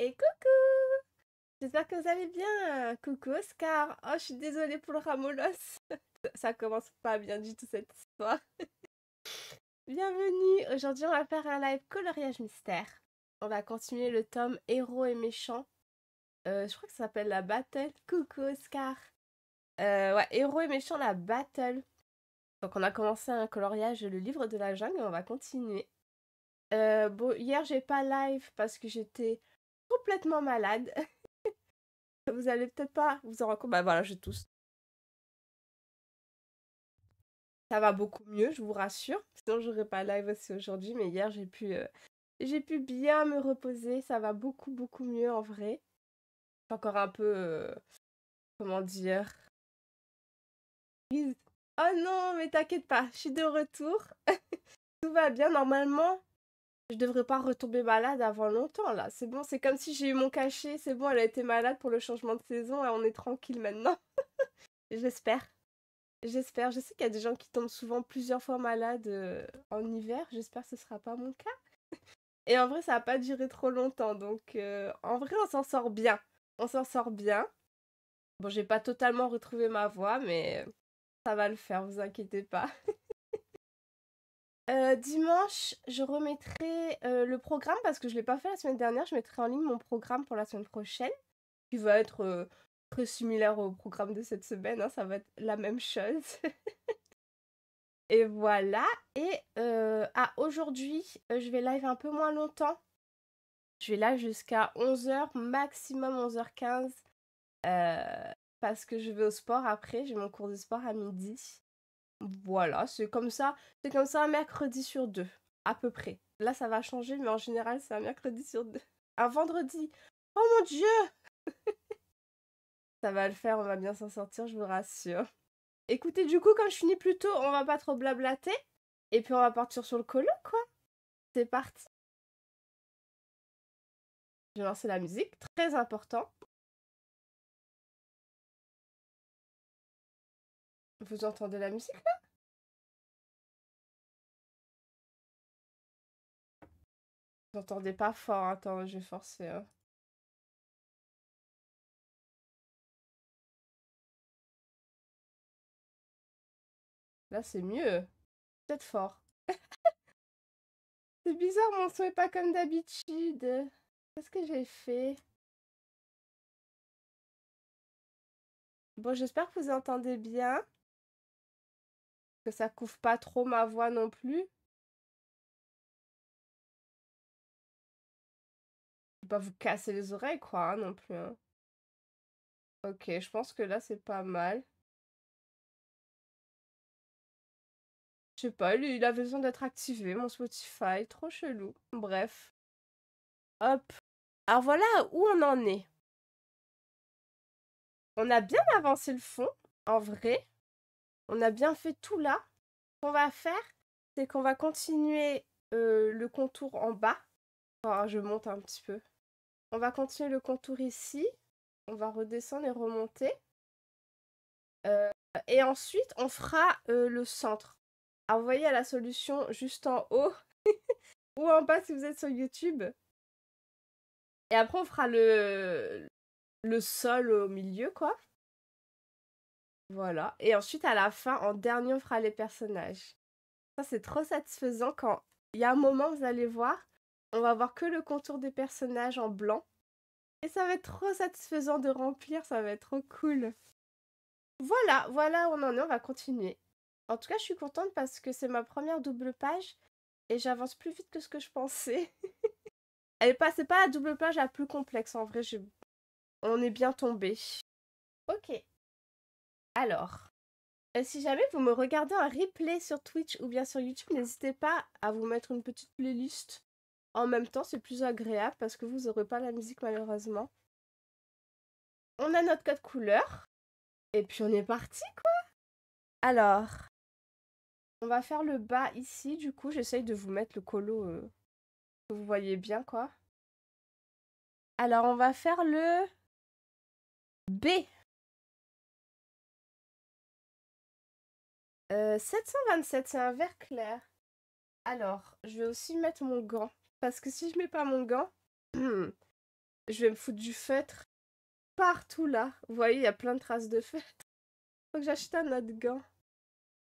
Et coucou! J'espère que vous allez bien. Coucou Oscar. Oh, je suis désolée pour le ramolos. Ça commence pas bien du tout cette histoire. Bienvenue. Aujourd'hui, on va faire un live coloriage mystère. On va continuer le tome Héros et méchants. Je crois que ça s'appelle la battle. Coucou Oscar. Ouais, Héros et méchants, la battle. Donc, on a commencé un coloriage, le livre de la jungle, et on va continuer. Bon, hier, j'ai pas live parce que j'étais complètement malade. Vous allez peut-être pas vous en rendre compte. Bah voilà, je tousse. Ça va beaucoup mieux, je vous rassure. Sinon, j'aurais pas live aussi aujourd'hui. Mais hier, j'ai pu bien me reposer. Ça va beaucoup, beaucoup mieux en vrai. Encore un peu, comment dire. Oh non, mais t'inquiète pas, je suis de retour. Tout va bien. Normalement, je devrais pas retomber malade avant longtemps là. C'est bon, c'est comme si j'ai eu mon cachet. C'est bon, elle a été malade pour le changement de saison et on est tranquille maintenant. J'espère. J'espère. Je sais qu'il y a des gens qui tombent souvent plusieurs fois malades en hiver. J'espère que ce sera pas mon cas. Et en vrai, ça va pas duré trop longtemps. Donc, en vrai, on s'en sort bien. On s'en sort bien. Bon, j'ai pas totalement retrouvé ma voix, mais ça va le faire, vous inquiétez pas. Dimanche, je remettrai le programme parce que je l'ai pas fait la semaine dernière. Je mettrai en ligne mon programme pour la semaine prochaine, qui va être très similaire au programme de cette semaine. Hein, ça va être la même chose. Et voilà. Et aujourd'hui, je vais live un peu moins longtemps. Je vais live jusqu'à 11h, maximum 11h15. Parce que je vais au sport après. J'ai mon cours de sport à midi. Voilà, c'est comme ça. C'est comme ça un mercredi sur deux, à peu près. Là, ça va changer, mais en général, c'est un mercredi sur deux. Un vendredi. Oh mon Dieu! Ça va le faire, on va bien s'en sortir, je vous rassure. Écoutez, du coup, comme je finis plus tôt, on va pas trop blablater. Et puis on va partir sur le colo, quoi. C'est parti. Je vais lancer la musique, très important. Vous entendez la musique là? Vous entendez pas fort, attends, je vais forcer. Hein. Là, c'est mieux. Peut-être fort. C'est bizarre, mon son est pas comme d'habitude. Qu'est-ce que j'ai fait? Bon, j'espère que vous entendez bien. Que ça couvre pas trop ma voix non plus. Je vais pas vous casser les oreilles, quoi, hein, non plus. Hein. Ok, je pense que là, c'est pas mal. Je sais pas, il a besoin d'être activé, mon Spotify. Trop chelou. Bref. Hop. Alors voilà où on en est. On a bien avancé le fond, en vrai. On a bien fait tout là. Ce qu'on va faire, c'est qu'on va continuer le contour en bas. Enfin, je monte un petit peu. On va continuer le contour ici. On va redescendre et remonter. Et ensuite, on fera le centre. Alors, vous voyez la solution juste en haut ou en bas si vous êtes sur YouTube. Et après, on fera le sol au milieu, quoi. Voilà. Et ensuite, à la fin, en dernier, on fera les personnages. Ça, c'est trop satisfaisant quand il y a un moment, vous allez voir, on va voir que le contour des personnages en blanc. Et ça va être trop satisfaisant de remplir, ça va être trop cool. Voilà, voilà où on en est, on va continuer. En tout cas, je suis contente parce que c'est ma première double page et j'avance plus vite que ce que je pensais. C'est pas la double page la plus complexe en vrai, on est bien tombé. Ok, alors, si jamais vous me regardez en replay sur Twitch ou bien sur YouTube, n'hésitez pas à vous mettre une petite playlist. En même temps, c'est plus agréable parce que vous n'aurez pas la musique malheureusement. On a notre code couleur et puis on est parti quoi. Alors, on va faire le bas ici, du coup, j'essaye de vous mettre le colo que vous voyez bien, quoi. Alors, on va faire le B. 727, c'est un vert clair. Alors, je vais aussi mettre mon gant. Parce que si je mets pas mon gant, Je vais me foutre du feutre partout là. Vous voyez, il y a plein de traces de feutre. Faut que j'achète un autre gant.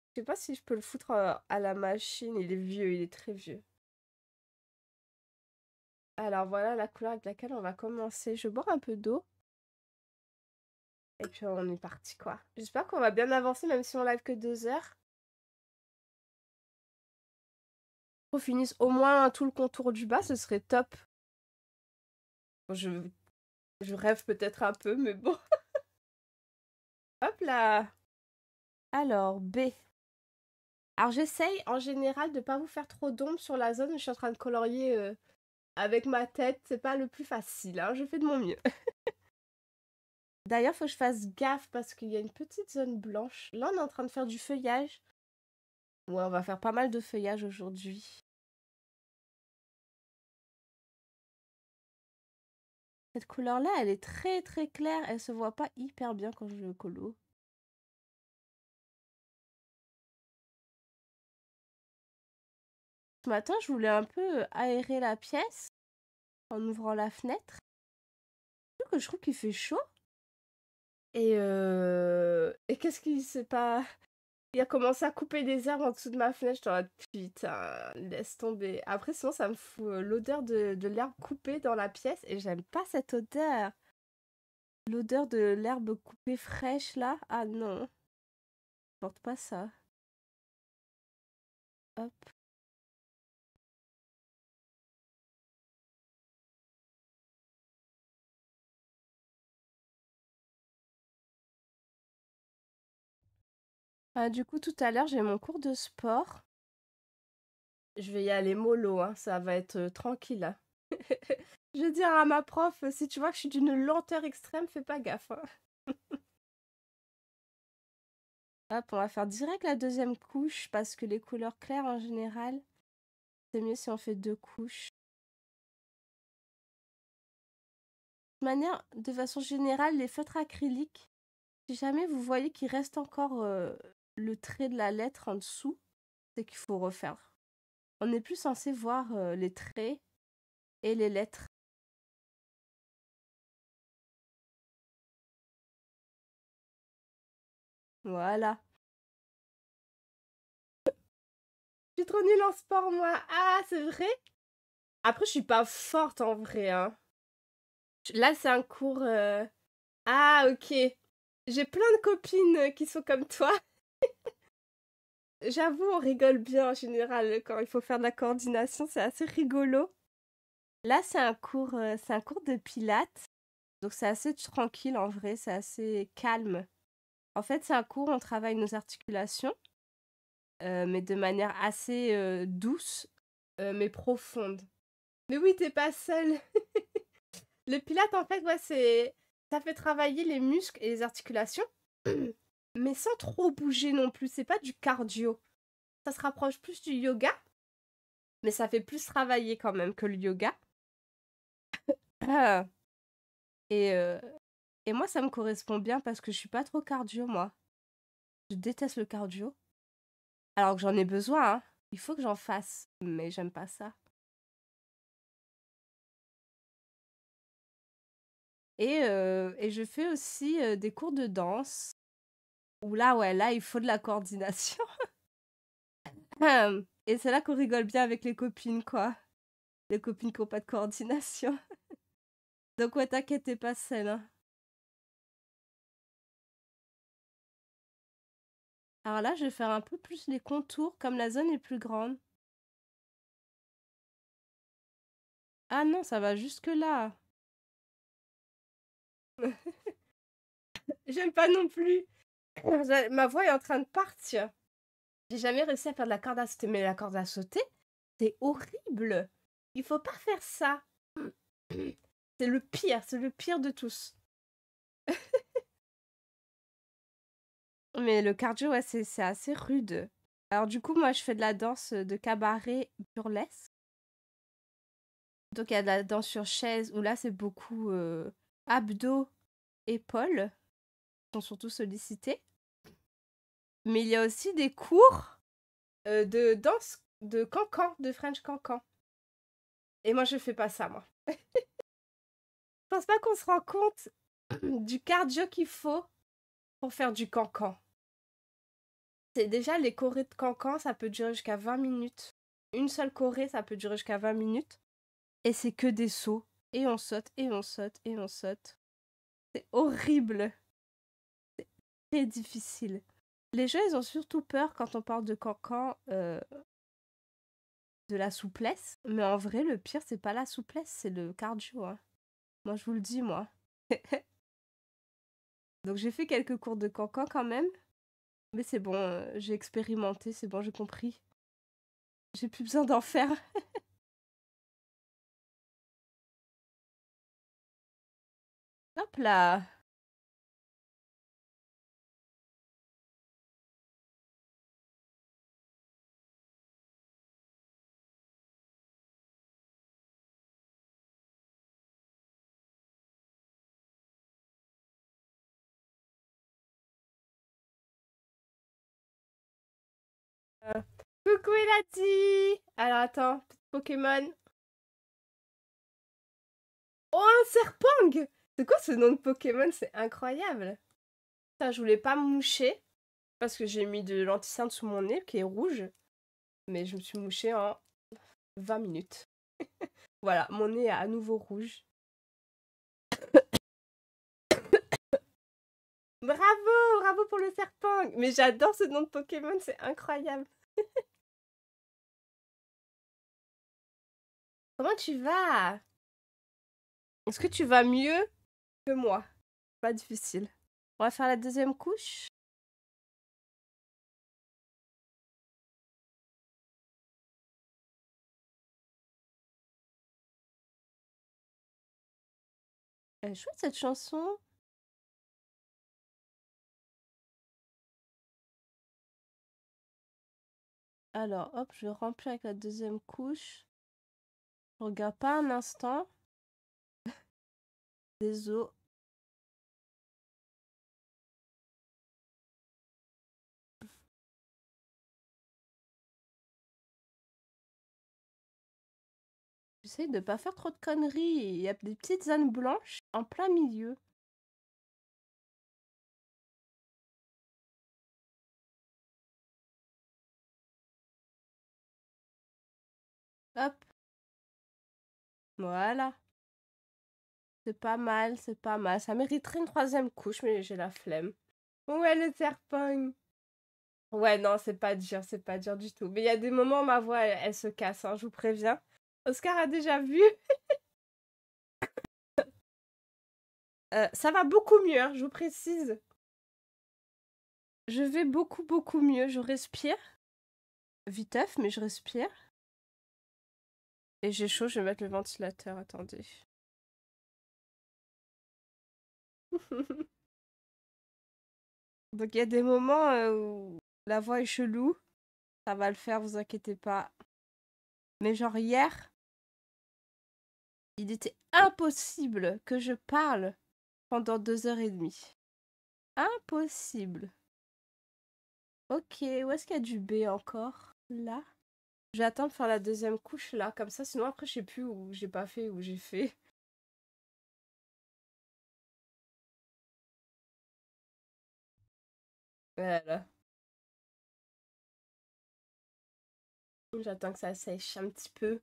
Je sais pas si je peux le foutre à la machine. Il est vieux, il est très vieux. Alors voilà la couleur avec laquelle on va commencer. Je bois un peu d'eau. Et puis on est parti quoi. J'espère qu'on va bien avancer même si on live que 2 heures. Qu'on finisse au moins tout le contour du bas, ce serait top. Je rêve peut-être un peu, mais bon. Hop là. Alors, B. Alors j'essaye en général de pas vous faire trop d'ombre sur la zone où je suis en train de colorier avec ma tête. C'est pas le plus facile, hein. Je fais de mon mieux. D'ailleurs, faut que je fasse gaffe parce qu'il y a une petite zone blanche. Là, on est en train de faire du feuillage. Ouais, on va faire pas mal de feuillage aujourd'hui. Cette couleur-là, elle est très très claire. Elle se voit pas hyper bien quand je le colo. Ce matin, je voulais un peu aérer la pièce en ouvrant la fenêtre. Je trouve qu'il fait chaud. Et qu'est-ce qui s'est pas... Il a commencé à couper des herbes en dessous de ma fenêtre. Je suis putain, laisse tomber. Après, sinon, ça me fout l'odeur de l'herbe coupée dans la pièce. Et j'aime pas cette odeur. L'odeur de l'herbe coupée fraîche, là. Ah non. Je porte pas ça. Hop. Ah, du coup, tout à l'heure, j'ai mon cours de sport. Je vais y aller mollo, hein. Ça va être tranquille, hein. Je vais dire à ma prof, si tu vois que je suis d'une lenteur extrême, fais pas gaffe, hein. Hop, on va faire direct la deuxième couche parce que les couleurs claires en général, c'est mieux si on fait 2 couches. De façon générale, les feutres acryliques, si jamais vous voyez qu'il reste encore le trait de la lettre en dessous, c'est qu'il faut refaire. On n'est plus censé voir les traits et les lettres. Voilà. Je suis trop nulle en sport, moi. Ah, c'est vrai? Après, je suis pas forte en vrai, hein. Là, c'est un cours... Ah, ok. J'ai plein de copines qui sont comme toi. J'avoue, on rigole bien en général quand il faut faire de la coordination, c'est assez rigolo. Là, c'est un cours de pilates, donc c'est assez tranquille en vrai, c'est assez calme. En fait, c'est un cours où on travaille nos articulations, mais de manière assez douce, mais profonde. Mais oui, t'es pas seule. Le pilates, en fait, ouais, ça fait travailler les muscles et les articulations, mais sans trop bouger non plus. C'est pas du cardio. Ça se rapproche plus du yoga, mais ça fait plus travailler quand même que le yoga. Ah. Et, euh, et moi, ça me correspond bien parce que je suis pas trop cardio, moi. Je déteste le cardio. Alors que j'en ai besoin, hein. Il faut que j'en fasse, mais j'aime pas ça. Et je fais aussi des cours de danse. Où là, ouais, là, il faut de la coordination. Et c'est là qu'on rigole bien avec les copines, quoi. Les copines qui n'ont pas de coordination. Donc ouais, t'inquiète, t'es pas seule, hein. Alors là, je vais faire un peu plus les contours, comme la zone est plus grande. Ah non, ça va jusque là. J'aime pas non plus. Ma voix est en train de partir. J'ai jamais réussi à faire de la corde à sauter, mais la corde à sauter, c'est horrible. Il faut pas faire ça. C'est le pire de tous. Mais le cardio, ouais, c'est assez rude. Alors du coup, moi, je fais de la danse de cabaret burlesque. Donc il y a de la danse sur chaise, où là, c'est beaucoup abdos, épaules, qui sont surtout sollicités. Mais il y a aussi des cours de danse de cancan, de French cancan. Et moi, je fais pas ça, moi. Je pas qu'on se rend compte du cardio qu'il faut pour faire du cancan. C'est déjà les chorés de cancan, ça peut durer jusqu'à 20 minutes. Une seule choré, ça peut durer jusqu'à 20 minutes. Et c'est que des sauts. Et on saute, et on saute, et on saute. C'est horrible. C'est très difficile. Les gens, ils ont surtout peur quand on parle de cancan, de la souplesse. Mais en vrai, le pire, c'est pas la souplesse, c'est le cardio. Hein. Moi, je vous le dis, moi. Donc, j'ai fait quelques cours de cancan quand même. Mais c'est bon, j'ai expérimenté, c'est bon, j'ai compris. J'ai plus besoin d'en faire. Hop là. Euh, Coucou Elati. Alors attends, petit Pokémon. Oh, un Serpang. C'est quoi ce nom de Pokémon? C'est incroyable. Putain, je voulais pas me moucher parce que j'ai mis de l'anti-cerne sous mon nez qui est rouge. Mais je me suis mouchée en 20 minutes. Voilà, mon nez est à nouveau rouge. Bravo, bravo pour le Serpang. Mais j'adore ce nom de Pokémon, c'est incroyable. Comment tu vas? Est-ce que tu vas mieux que moi? Pas difficile. On va faire la deuxième couche. Elle est chouette cette chanson. Alors, hop, je remplis avec la deuxième couche. Je regarde pas un instant. Désolé. J'essaye de pas faire trop de conneries. Il y a des petites zones blanches en plein milieu. Hop. Voilà. C'est pas mal, c'est pas mal. Ça mériterait une troisième couche, mais j'ai la flemme. Ouais, le serpent. Ouais, non, c'est pas dur du tout. Mais il y a des moments où ma voix, elle se casse, hein, je vous préviens. Oscar a déjà vu. Ça va beaucoup mieux, hein, je vous précise. Je vais beaucoup, beaucoup mieux. Je respire. Viteuf, mais je respire. Et j'ai chaud, je vais mettre le ventilateur, attendez. Donc il y a des moments où la voix est chelou. Ça va le faire, vous inquiétez pas. Mais genre hier, il était impossible que je parle pendant 2 h 30. Impossible. Ok, où est-ce qu'il y a du B encore? Là. Je vais attendre de faire la deuxième couche là, comme ça, sinon après je sais plus où j'ai pas fait, où j'ai fait. Voilà. J'attends que ça sèche un petit peu.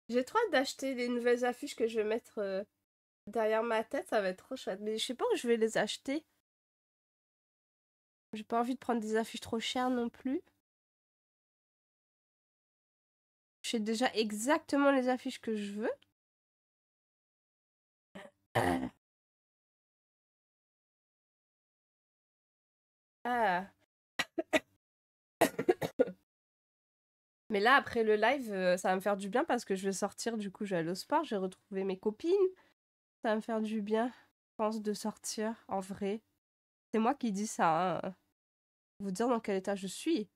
J'ai trop hâte d'acheter les nouvelles affiches que je vais mettre derrière ma tête, ça va être trop chouette. Mais je sais pas où je vais les acheter. J'ai pas envie de prendre des affiches trop chères non plus. Je sais déjà exactement les affiches que je veux. Ah. Mais là, après le live, ça va me faire du bien parce que je vais sortir, du coup, je vais aller au sport, je vais retrouver mes copines. Ça va me faire du bien, je pense, de sortir, en vrai. C'est moi qui dis ça, hein. Vous dire dans quel état je suis.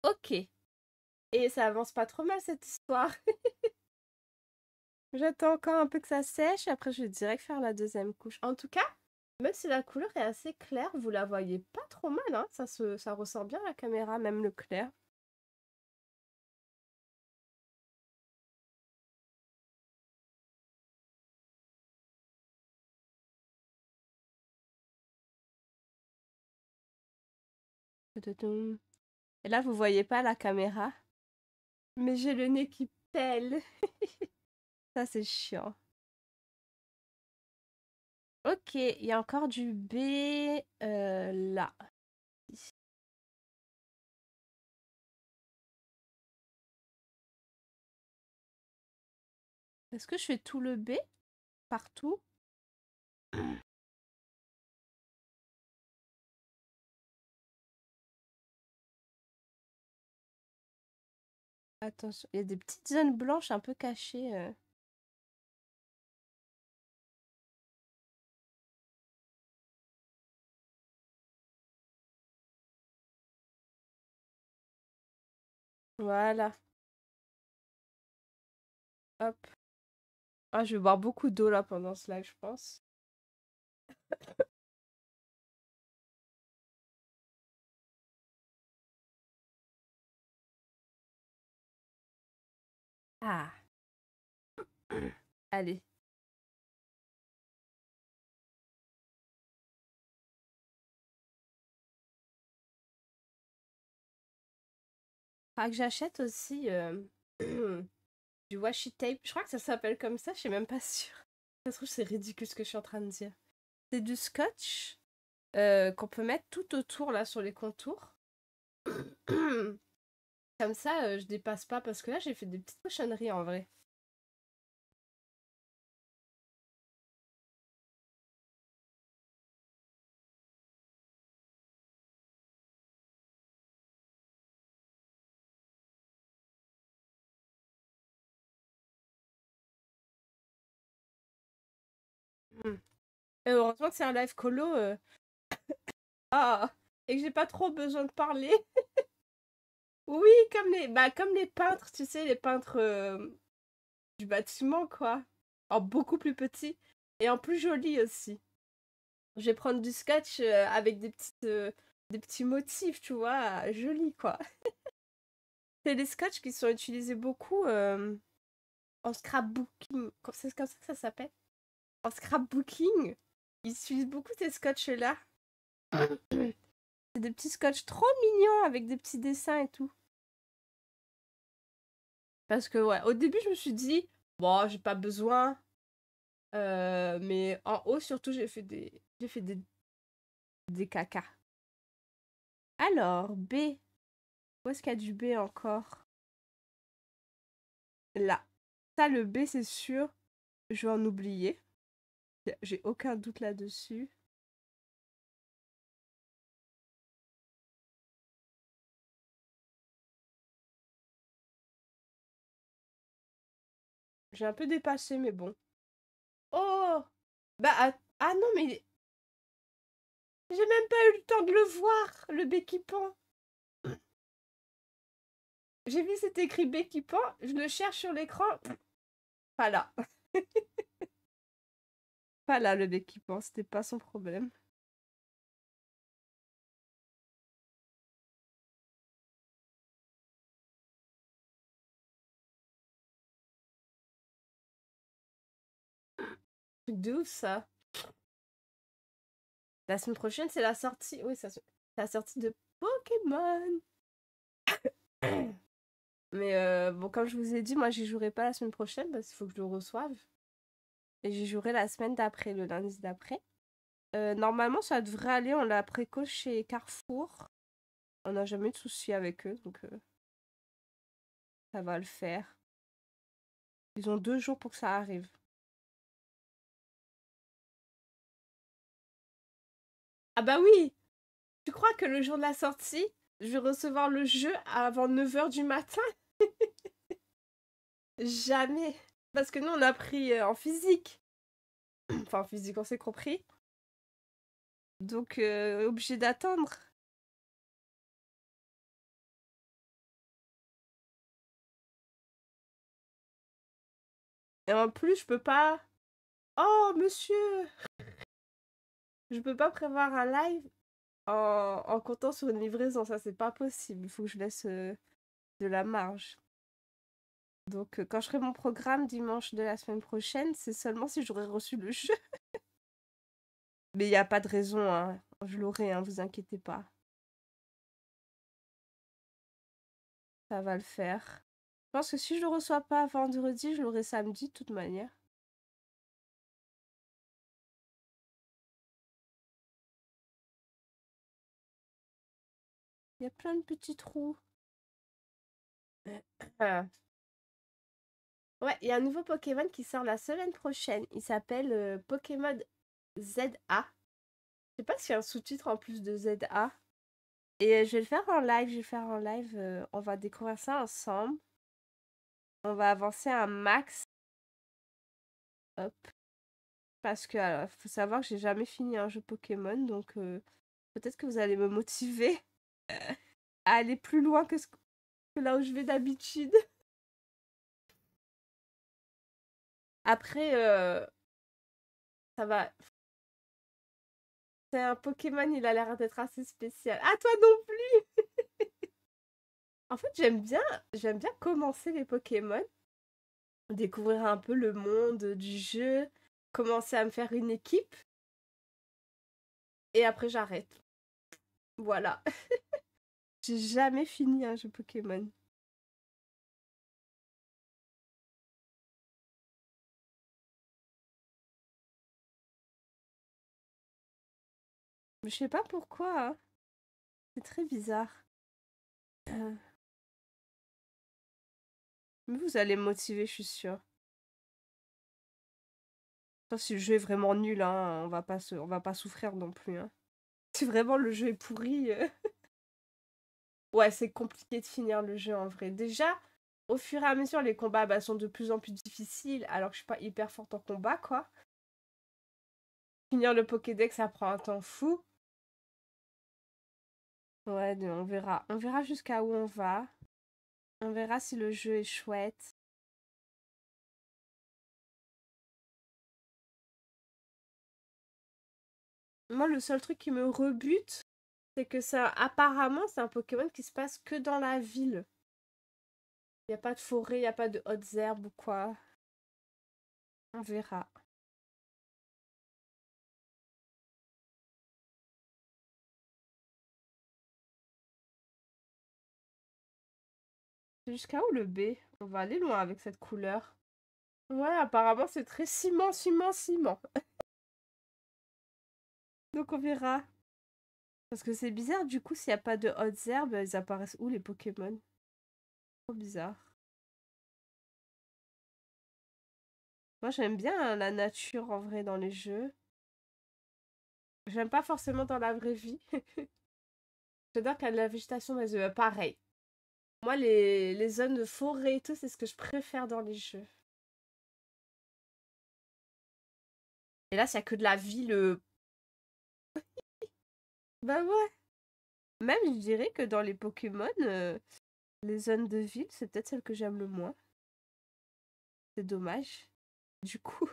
Ok. Et ça avance pas trop mal cette histoire. J'attends encore un peu que ça sèche, après je vais direct faire la deuxième couche. En tout cas, même si la couleur est assez claire, vous la voyez pas trop mal, hein. Ça ressort bien à la caméra, même le clair. Tadadam. Et là, vous voyez pas la caméra, mais j'ai le nez qui pèle. Ça, c'est chiant. Ok, il y a encore du B là. Est-ce que je fais tout le B partout? Attention, il y a des petites zones blanches un peu cachées. Voilà, hop. Ah, je vais boire beaucoup d'eau là pendant ce live, je pense. Ah, allez. Faudra que j'achète aussi du washi tape. Je crois que ça s'appelle comme ça, je suis même pas sûre. Ça se trouve, c'est ridicule ce que je suis en train de dire. C'est du scotch qu'on peut mettre tout autour là sur les contours. Comme ça, je dépasse pas parce que là, j'ai fait des petites cochonneries en vrai. Hmm. Et heureusement que c'est un live colo. Ah, et que j'ai pas trop besoin de parler. Oui, comme les peintres, tu sais, les peintres du bâtiment, quoi. En beaucoup plus petit et en plus joli aussi. Je vais prendre du sketch avec des petits motifs, tu vois, jolis, quoi. C'est les scotch qui sont utilisés beaucoup en scrapbooking. C'est comme ça que ça s'appelle. En scrapbooking, ils utilisent beaucoup ces scotch-là. C'est des petits scotch trop mignons avec des petits dessins et tout. Parce que, ouais, au début, je me suis dit, bon, j'ai pas besoin. Mais en haut, surtout, j'ai fait des cacas. Alors, B. Où est-ce qu'il y a du B encore? Là. Ça, le B, c'est sûr. Je vais en oublier. J'ai aucun doute là-dessus. J'ai un peu dépassé, mais bon. Oh! Bah, ah non, mais j'ai même pas eu le temps de le voir, le B qui pend. J'ai vu cet écrit B qui pend, je le cherche sur l'écran. Pas là. Pas là, le B qui pend, c'était pas son problème. Truc de ouf, ça. La semaine prochaine, c'est la sortie. Oui, c'est la sortie de Pokémon. Mais bon, comme je vous ai dit, moi, j'y jouerai pas la semaine prochaine parce qu'il faut que je le reçoive. Et j'y jouerai la semaine d'après, le lundi d'après. Normalement, ça devrait aller. On l'a préco chez Carrefour. On n'a jamais eu de soucis avec eux, donc ça va le faire. Ils ont 2 jours pour que ça arrive. Ah bah oui! Tu crois que le jour de la sortie, je vais recevoir le jeu avant 9 h du matin? Jamais! Parce que nous, on a pris en physique. Enfin, en physique, on s'est compris. Donc, obligé d'attendre. Et en plus, je peux pas. Oh, monsieur! Je peux pas prévoir un live en comptant sur une livraison. Ça, c'est pas possible. Il faut que je laisse de la marge. Donc, quand je ferai mon programme dimanche de la semaine prochaine, c'est seulement si j'aurai reçu le jeu. Mais il n'y a pas de raison, hein. Je l'aurai, hein, vous inquiétez pas. Ça va le faire. Je pense que si je le reçois pas vendredi, je l'aurai samedi de toute manière. Il y a plein de petits trous. Ah. Ouais, il y a un nouveau Pokémon qui sort la semaine prochaine. Il s'appelle Pokémon ZA. Je sais pas s'il y a un sous-titre en plus de ZA. Et je vais le faire en live. Je vais le faire en live. On va découvrir ça ensemble. On va avancer un max. Hop. Parce que, alors, faut savoir que j'ai jamais fini un jeu Pokémon. Donc, peut-être que vous allez me motiver à aller plus loin que là où je vais d'habitude. Après, ça va. C'est un Pokémon, il a l'air d'être assez spécial. Ah, toi non plus! En fait, j'aime bien commencer les Pokémon, découvrir un peu le monde du jeu, commencer à me faire une équipe, et après j'arrête. Voilà. J'ai jamais fini un jeu Pokémon. Mais je sais pas pourquoi, hein. C'est très bizarre. Euh, Mais vous allez me motiver, je suis sûre. Sauf si le jeu est vraiment nul, hein, on va pas souffrir non plus, hein. Si vraiment le jeu est pourri, ouais, c'est compliqué de finir le jeu en vrai. Déjà, au fur et à mesure, les combats bah, sont de plus en plus difficiles, alors que je suis pas hyper forte en combat, quoi. Finir le Pokédex, ça prend un temps fou. Ouais, mais on verra. On verra jusqu'à où on va. On verra si le jeu est chouette. Moi, le seul truc qui me rebute, c'est que ça, apparemment, c'est un Pokémon qui se passe que dans la ville. Il n'y a pas de forêt, il n'y a pas de hautes herbes ou quoi. On verra. C'est jusqu'à où le B? On va aller loin avec cette couleur. Ouais, apparemment, c'est très ciment, ciment, ciment. Donc on verra. Parce que c'est bizarre, du coup, s'il n'y a pas de hautes herbes, ils apparaissent où les Pokémon? Trop bizarre. Moi, j'aime bien hein, la nature en vrai dans les jeux. J'aime pas forcément dans la vraie vie. J'adore qu'il y a de la végétation dans les jeux. Pareil. Moi, les zones de forêt et tout, c'est ce que je préfère dans les jeux. Et là, s'il y a que de la ville. Bah ouais. Même, je dirais que dans les Pokémon, les zones de ville, c'est peut-être celle que j'aime le moins. C'est dommage. Du coup.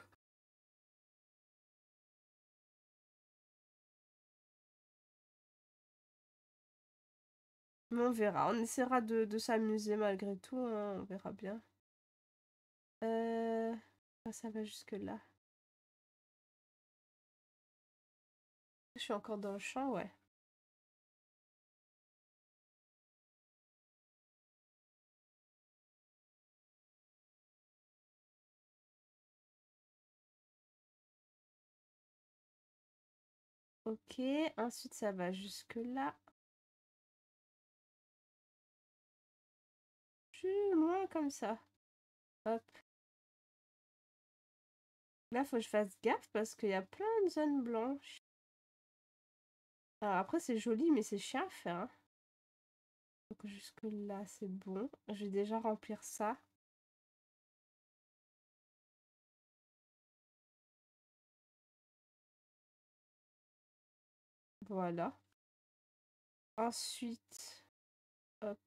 Mais on verra. On essaiera de s'amuser malgré tout, hein, on verra bien. Ça va jusque-là. Je suis encore dans le champ, ouais. Ok, ensuite ça va jusque-là. Plus loin comme ça. Hop. Là, faut que je fasse gaffe parce qu'il y a plein de zones blanches. Alors après, c'est joli, mais c'est chiant à faire, hein. Donc jusque-là, c'est bon. Je vais déjà remplir ça. Voilà. Ensuite, hop.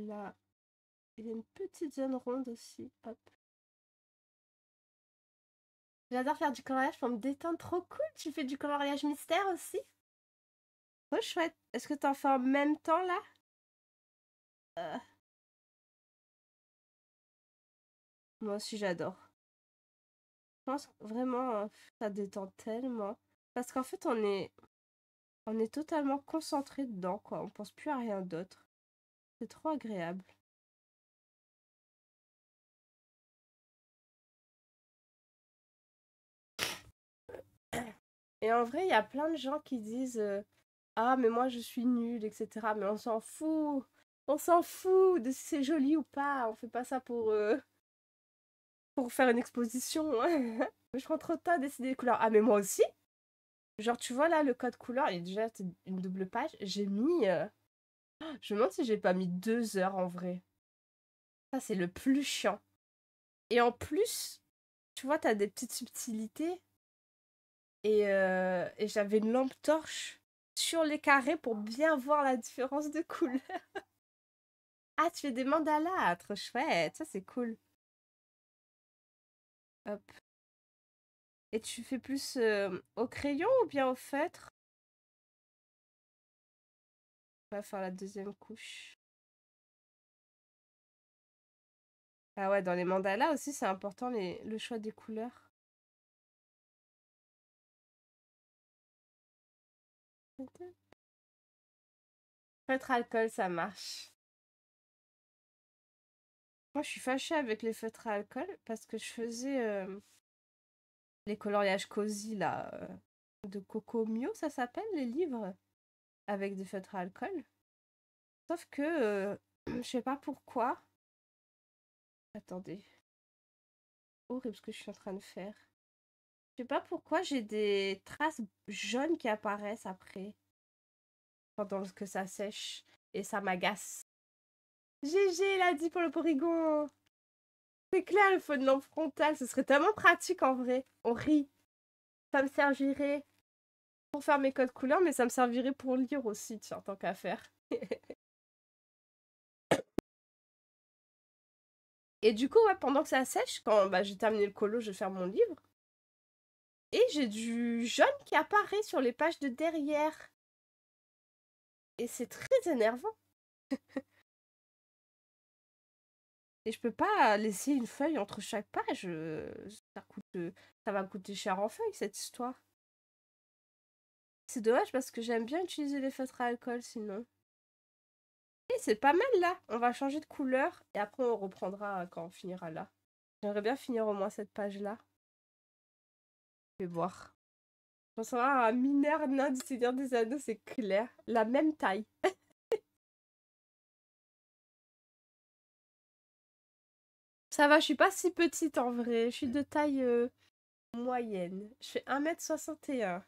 là. Il y a une petite zone ronde aussi. Hop. J'adore faire du coloriage pour me détendre. Trop cool. Tu fais du coloriage mystère aussi? Trop chouette. Est-ce que t'en fais en même temps là? Euh, Moi aussi j'adore. Je pense vraiment ça détend tellement. Parce qu'en fait on est totalement concentré dedans quoi. On pense plus à rien d'autre. C'est trop agréable. Et en vrai, il y a plein de gens qui disent ah, mais moi je suis nulle, etc. Mais on s'en fout. On s'en fout de si c'est joli ou pas. On fait pas ça pour faire une exposition. Mais je prends trop de temps à décider les couleurs. Ah, mais moi aussi. Genre, tu vois là, le code couleur, il est déjà c'est une double page. J'ai mis. Je me demande si j'ai pas mis 2 heures en vrai. Ça, c'est le plus chiant. Et en plus, tu vois, t'as des petites subtilités. Et j'avais une lampe torche sur les carrés pour bien voir la différence de couleur. Ah, tu fais des mandalas, trop chouette, ça c'est cool. Hop. Et tu fais plus au crayon ou bien au feutre? On va faire la deuxième couche. Ah ouais, dans les mandalas aussi, c'est important le choix des couleurs. Feutre alcool, ça marche. Moi, je suis fâchée avec les feutres à alcool parce que je faisais les coloriages cosy là, de Coco Mio, ça s'appelle, les livres, avec des feutres à alcool. Sauf que, je sais pas pourquoi. Attendez. Horrible ce que je suis en train de faire. Je sais pas pourquoi j'ai des traces jaunes qui apparaissent après, pendant que ça sèche. Et ça m'agace. GG, il a dit pour le Porygon. C'est clair, il faut une lampe frontale. Ce serait tellement pratique en vrai. On rit. Ça me servirait pour faire mes codes couleurs, mais ça me servirait pour lire aussi, tiens, tant qu'à faire. Et du coup, ouais, pendant que ça sèche, quand bah, j'ai terminé le colo, je vais faire mon livre. Et j'ai du jaune qui apparaît sur les pages de derrière. Et c'est très énervant. Et je peux pas laisser une feuille entre chaque page. Ça va coûter cher en feuilles, cette histoire. C'est dommage parce que j'aime bien utiliser les feutres à alcool sinon. Et c'est pas mal là. On va changer de couleur et après on reprendra quand on finira là. J'aimerais bien finir au moins cette page-là. Je vais voir. On sera un mineur nain du Seigneur des Anneaux, c'est clair. La même taille. Ça va, je suis pas si petite en vrai. Je suis de taille moyenne. Je fais 1m61.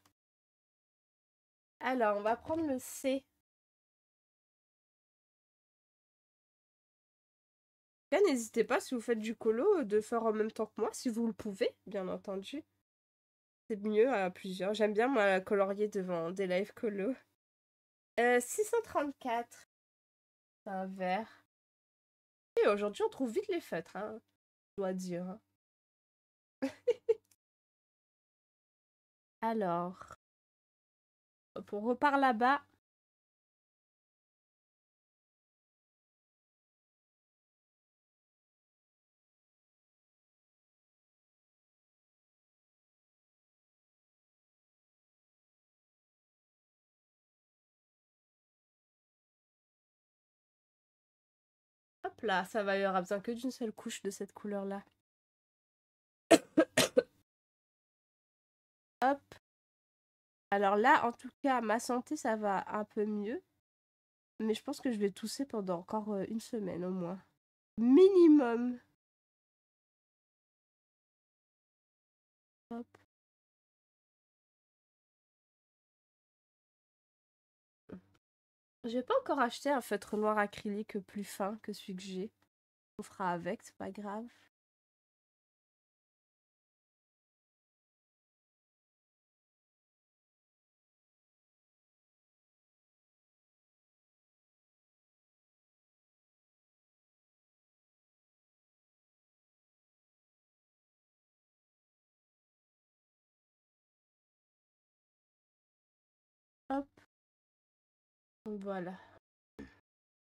Alors, on va prendre le C. Là, n'hésitez pas, si vous faites du colo, de faire en même temps que moi, si vous le pouvez, bien entendu. C'est mieux à plusieurs. J'aime bien, moi, colorier devant des live colo. 634. C'est un vert. Et aujourd'hui, on trouve vite les feutres, hein, je dois dire. Hein. Alors, on repart là-bas. Hop là, ça va, il y aura besoin que d'une seule couche de cette couleur-là. Hop. Alors là, en tout cas, ma santé, ça va un peu mieux. Mais je pense que je vais tousser pendant encore une semaine au moins. Minimum. Hop. J'ai pas encore acheté un feutre noir acrylique plus fin que celui que j'ai. On fera avec, c'est pas grave. Hop, voilà.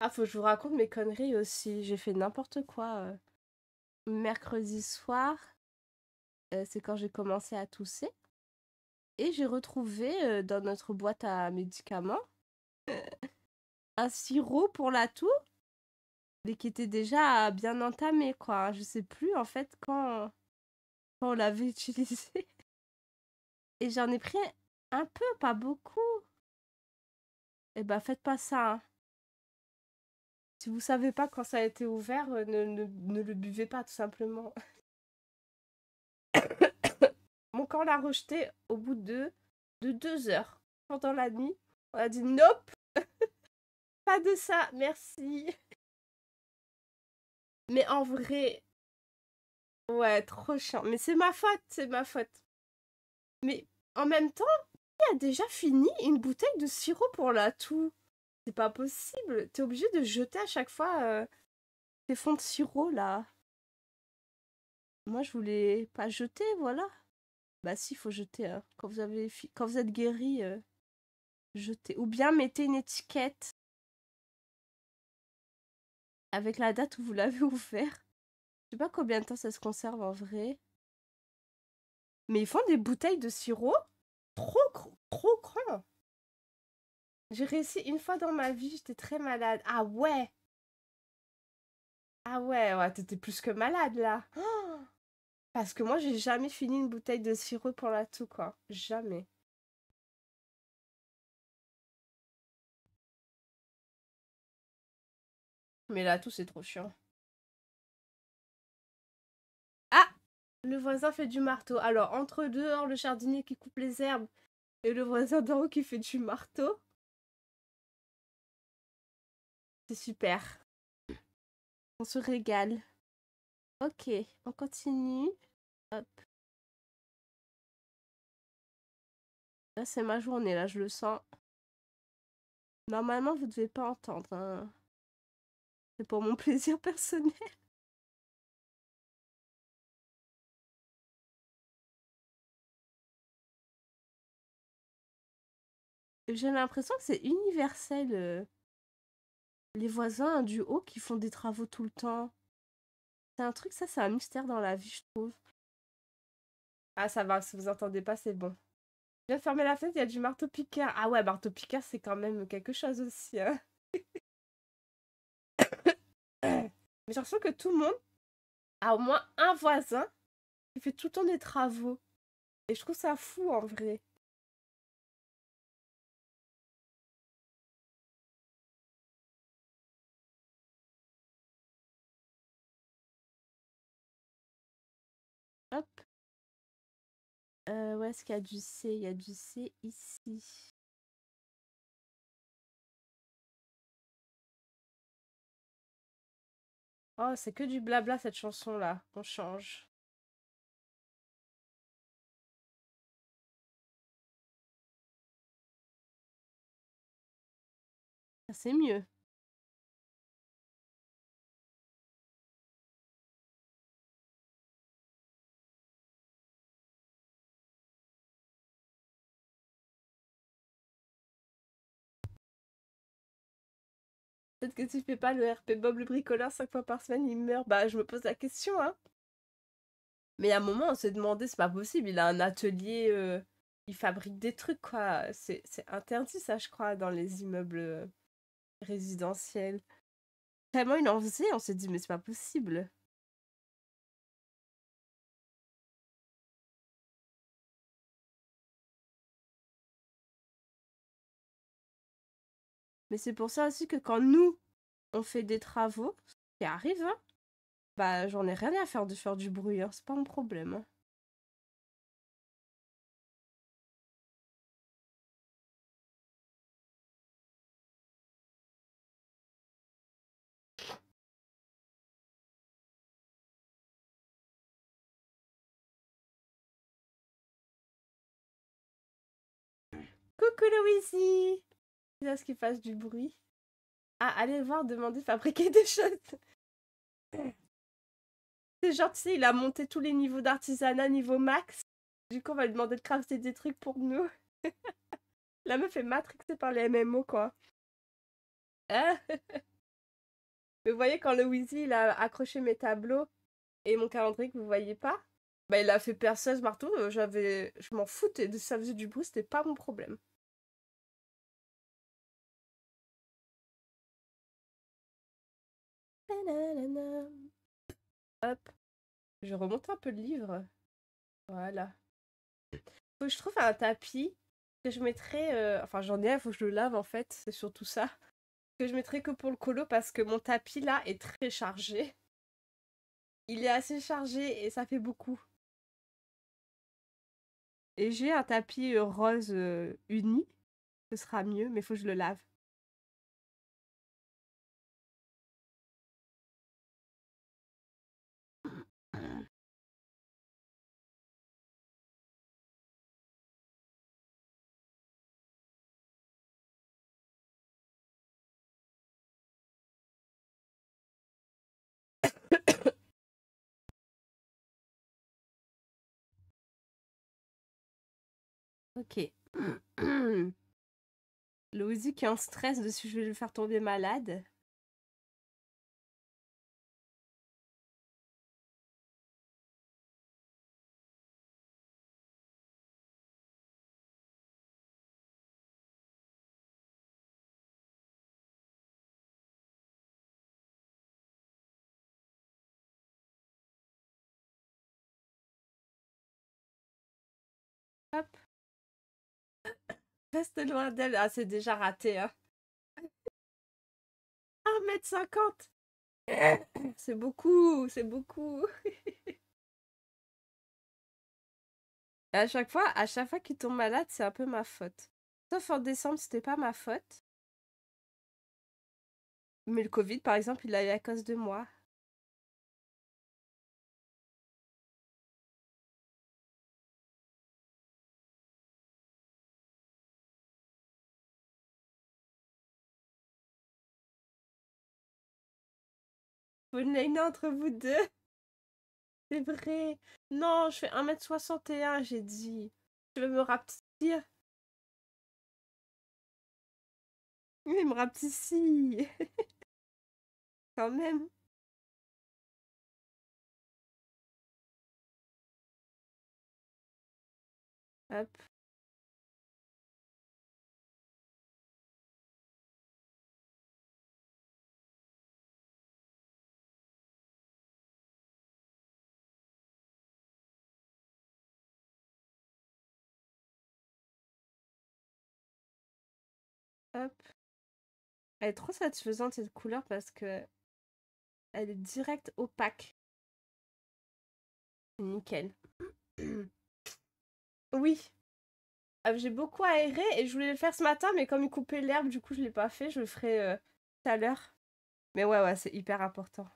Ah, faut que je vous raconte mes conneries aussi. J'ai fait n'importe quoi. Mercredi soir, c'est quand j'ai commencé à tousser. Et j'ai retrouvé dans notre boîte à médicaments un sirop pour la toux, mais qui était déjà bien entamé, quoi. Je sais plus en fait quand on l'avait utilisé. Et j'en ai pris un peu, pas beaucoup. Eh ben, faites pas ça, hein. Si vous savez pas quand ça a été ouvert, ne le buvez pas, tout simplement. Mon corps l'a rejeté au bout de 2 heures. Pendant la nuit, on a dit nope, pas de ça, merci. Mais en vrai, ouais, trop chiant. Mais c'est ma faute, c'est ma faute. Mais en même temps, qui a déjà fini une bouteille de sirop pour la toux? C'est pas possible. T'es obligé de jeter à chaque fois tes fonds de sirop, là. Moi, je voulais pas jeter, voilà. Bah si, faut jeter, hein. Quand vous êtes guéri, jetez. Ou bien mettez une étiquette avec la date où vous l'avez ouvert. Je sais pas combien de temps ça se conserve en vrai. Mais ils font des bouteilles de sirop trop grands. J'ai réussi une fois dans ma vie, j'étais très malade. Ah ouais! Ah ouais, ouais, t'étais plus que malade là. Oh, parce que moi, j'ai jamais fini une bouteille de sirop pour la toux, quoi. Jamais. Mais la toux, c'est trop chiant. Ah! Le voisin fait du marteau. Alors, entre dehors, le jardinier qui coupe les herbes et le voisin d'en haut qui fait du marteau, c'est super. On se régale. Ok, on continue. Hop. Là, c'est ma journée, là, je le sens. Normalement, vous devez pas entendre, hein. C'est pour mon plaisir personnel. J'ai l'impression que c'est universel. Les voisins du haut qui font des travaux tout le temps. C'est un truc, ça, c'est un mystère dans la vie, je trouve. Ah, ça va, si vous entendez pas, c'est bon. Je viens de fermer la fenêtre, il y a du marteau-piqueur. Ah ouais, marteau-piqueur, c'est quand même quelque chose aussi, hein. Mais j'ai l'impression que tout le monde a au moins un voisin qui fait tout le temps des travaux. Et je trouve ça fou, en vrai. Hop. Où est-ce qu'il y a du C? Il y a du C ici. Oh, c'est que du blabla, cette chanson-là. On change. Ça, c'est mieux. Peut-être que tu fais pas le RP Bob le bricoleur 5 fois par semaine, il meurt. Bah, je me pose la question, hein. Mais à un moment, on s'est demandé, c'est pas possible, il a un atelier, il fabrique des trucs, quoi. C'est interdit, ça, je crois, dans les immeubles résidentiels. Tellement il en faisait, on s'est dit, mais c'est pas possible. Mais c'est pour ça aussi que quand nous, on fait des travaux, ce qui arrive, hein, bah, j'en ai rien à faire de faire du bruit, hein, c'est pas mon problème, hein. Coucou Louisie! C'est là ce qui fasse du bruit. Ah, allez le voir demander de fabriquer des choses. C'est genre, tu sais, il a monté tous les niveaux d'artisanat niveau max. Du coup, on va lui demander de crafter des trucs pour nous. La meuf est matrixée par les MMO, quoi. Hein. Mais vous voyez, quand le Wheezy, il a accroché mes tableaux et mon calendrier que vous voyez pas, bah il a fait perceuse marteau, je m'en foutais de ça faisait du bruit, c'était pas mon problème. Nanana. Hop, je remonte un peu le livre. Voilà. Faut que je trouve un tapis que je mettrai. Enfin, j'en ai un, faut que je le lave en fait, c'est surtout ça. Que je mettrai que pour le colo parce que mon tapis là est très chargé. Il est assez chargé et ça fait beaucoup. Et j'ai un tapis rose uni, ce sera mieux, mais faut que je le lave. Ok. Le Uzi qui est en stress dessus, je vais le faire tomber malade. Hop, reste loin d'elle. Ah, c'est déjà raté, hein. 1,50 m. C'est beaucoup, c'est beaucoup. À chaque fois qu'il tombe malade, c'est un peu ma faute. Sauf en décembre, c'était pas ma faute. Mais le Covid, par exemple, il l'a eu à cause de moi. Vous l'avez entre vous deux. C'est vrai. Non, je fais 1,61 m, j'ai dit. Je vais me rapetisser. Il me rapetissit. Quand même. Hop, hop. Elle est trop satisfaisante cette couleur parce que elle est direct opaque. Nickel. Oui. J'ai beaucoup aéré et je voulais le faire ce matin, mais comme il coupait l'herbe, du coup je l'ai pas fait. Je le ferai tout à l'heure. Mais ouais, ouais, c'est hyper important.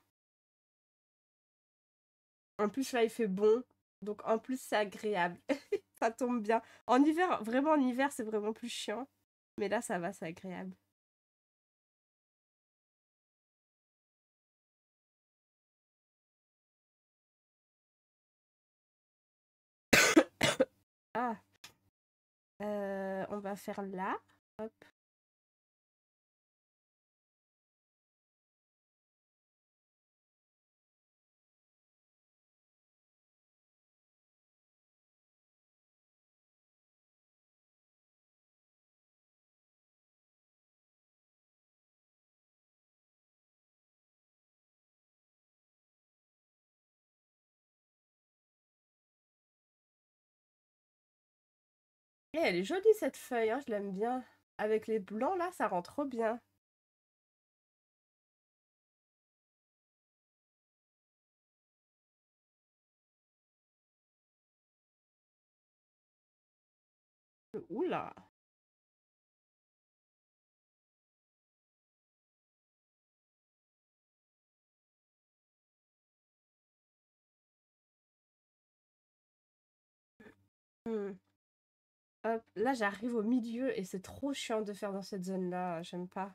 En plus là il fait bon, donc en plus c'est agréable. Ça tombe bien. En hiver, vraiment en hiver c'est vraiment plus chiant. Mais là ça va, c'est agréable. Ah, on va faire là. Hop. Et elle est jolie cette feuille, hein, je l'aime bien. Avec les blancs là, ça rend trop bien. Oula. Hmm. Hop, là j'arrive au milieu et c'est trop chiant de faire dans cette zone-là, j'aime pas.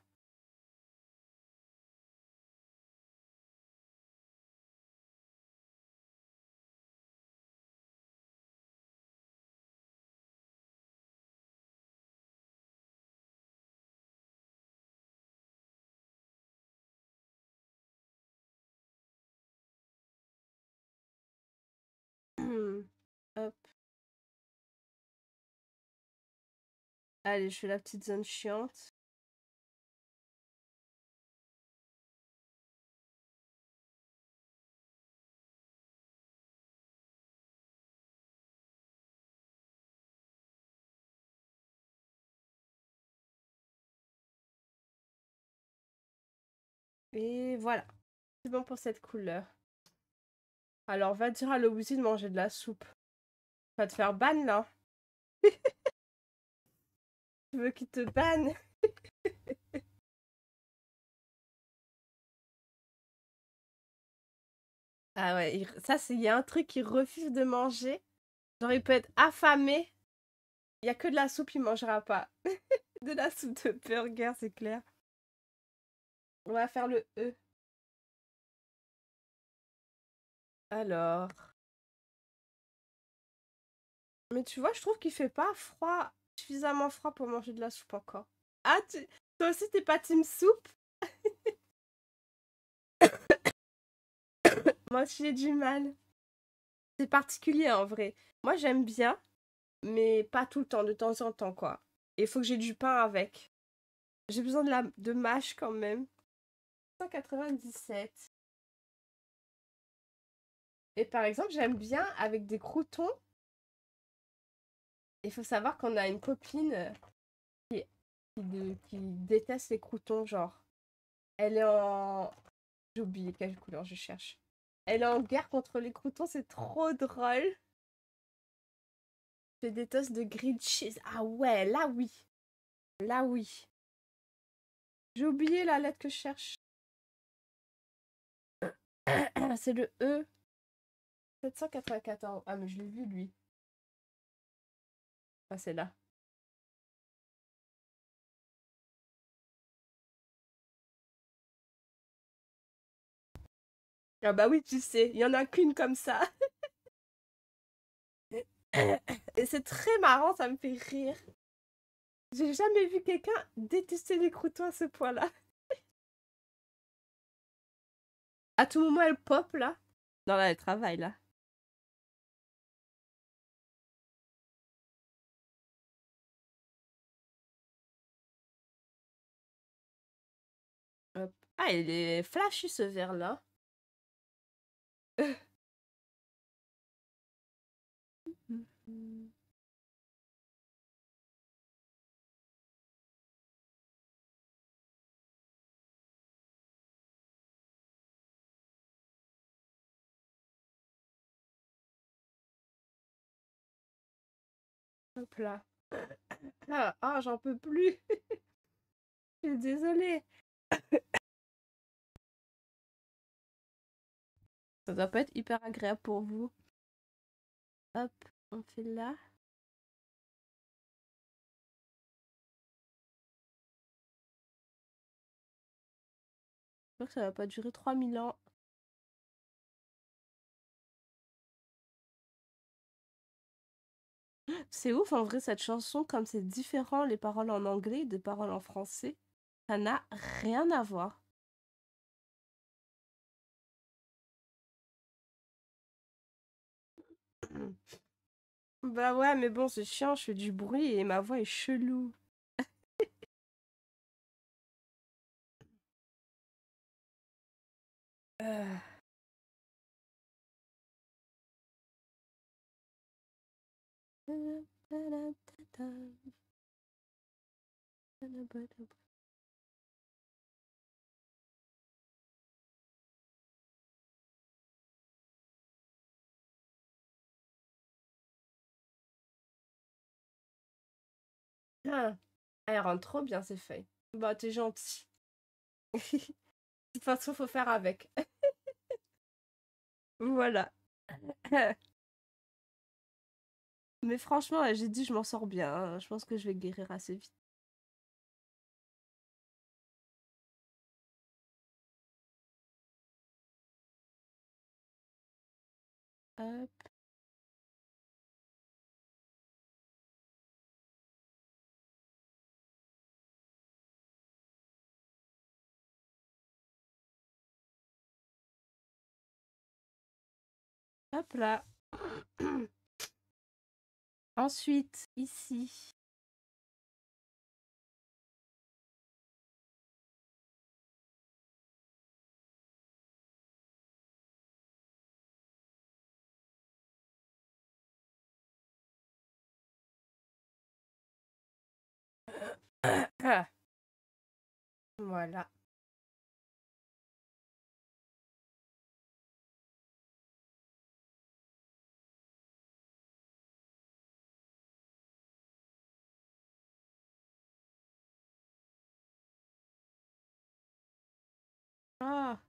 Hop. Allez, je fais la petite zone chiante. Et voilà. C'est bon pour cette couleur. Alors, va dire à Louisie de manger de la soupe. Va te faire ban, là. Tu veux qu'il te banne? Ah ouais, ça, c'est... Il y a un truc qu'il refuse de manger. Genre, il peut être affamé. Il y a que de la soupe, il mangera pas. De la soupe de burger, c'est clair. On va faire le E. Alors. Mais tu vois, je trouve qu'il fait pas froid, suffisamment froid pour manger de la soupe encore. Ah, toi aussi, t'es pas team soupe? Moi aussi, j'ai du mal. C'est particulier en vrai. Moi, j'aime bien, mais pas tout le temps, de temps en temps, quoi. Et il faut que j'ai du pain avec. J'ai besoin de mâche quand même. 197. Et par exemple, j'aime bien avec des croûtons. Il faut savoir qu'on a une copine qui, qui déteste les croûtons, genre. Elle est en... J'ai oublié quelle couleur je cherche. Elle est en guerre contre les croûtons, c'est trop drôle. Je fais des toasts de grilled cheese. Ah ouais, là oui. Là oui. J'ai oublié la lettre que je cherche. C'est le E. 794. Ah mais je l'ai vu lui. Ah c'est là. Ah bah oui, tu sais, il y en a qu'une comme ça. Et c'est très marrant, ça me fait rire. J'ai jamais vu quelqu'un détester les croûtons à ce point-là. À tout moment, elle pop là. Non, là, elle travaille là. Hop. Ah, il est flashy ce verre-là. Hop là. Ah, ah, j'en peux plus. Je suis désolée. Ça doit pas être hyper agréable pour vous. Hop, on fait là. J'espère que ça va pas durer 3000 ans. C'est ouf en vrai cette chanson, comme c'est différent les paroles en anglais des paroles en français. Ça n'a rien à voir. Bah ouais, mais bon, c'est chiant, je fais du bruit et ma voix est chelou. Euh. Ah, elle rentre trop bien ces feuilles. Bah t'es gentil. De toute façon, faut faire avec. Voilà. Mais franchement, j'ai dit, je m'en sors bien, hein. Je pense que je vais guérir assez vite. Hop, hop là. Ensuite, ici. Voilà. Ah.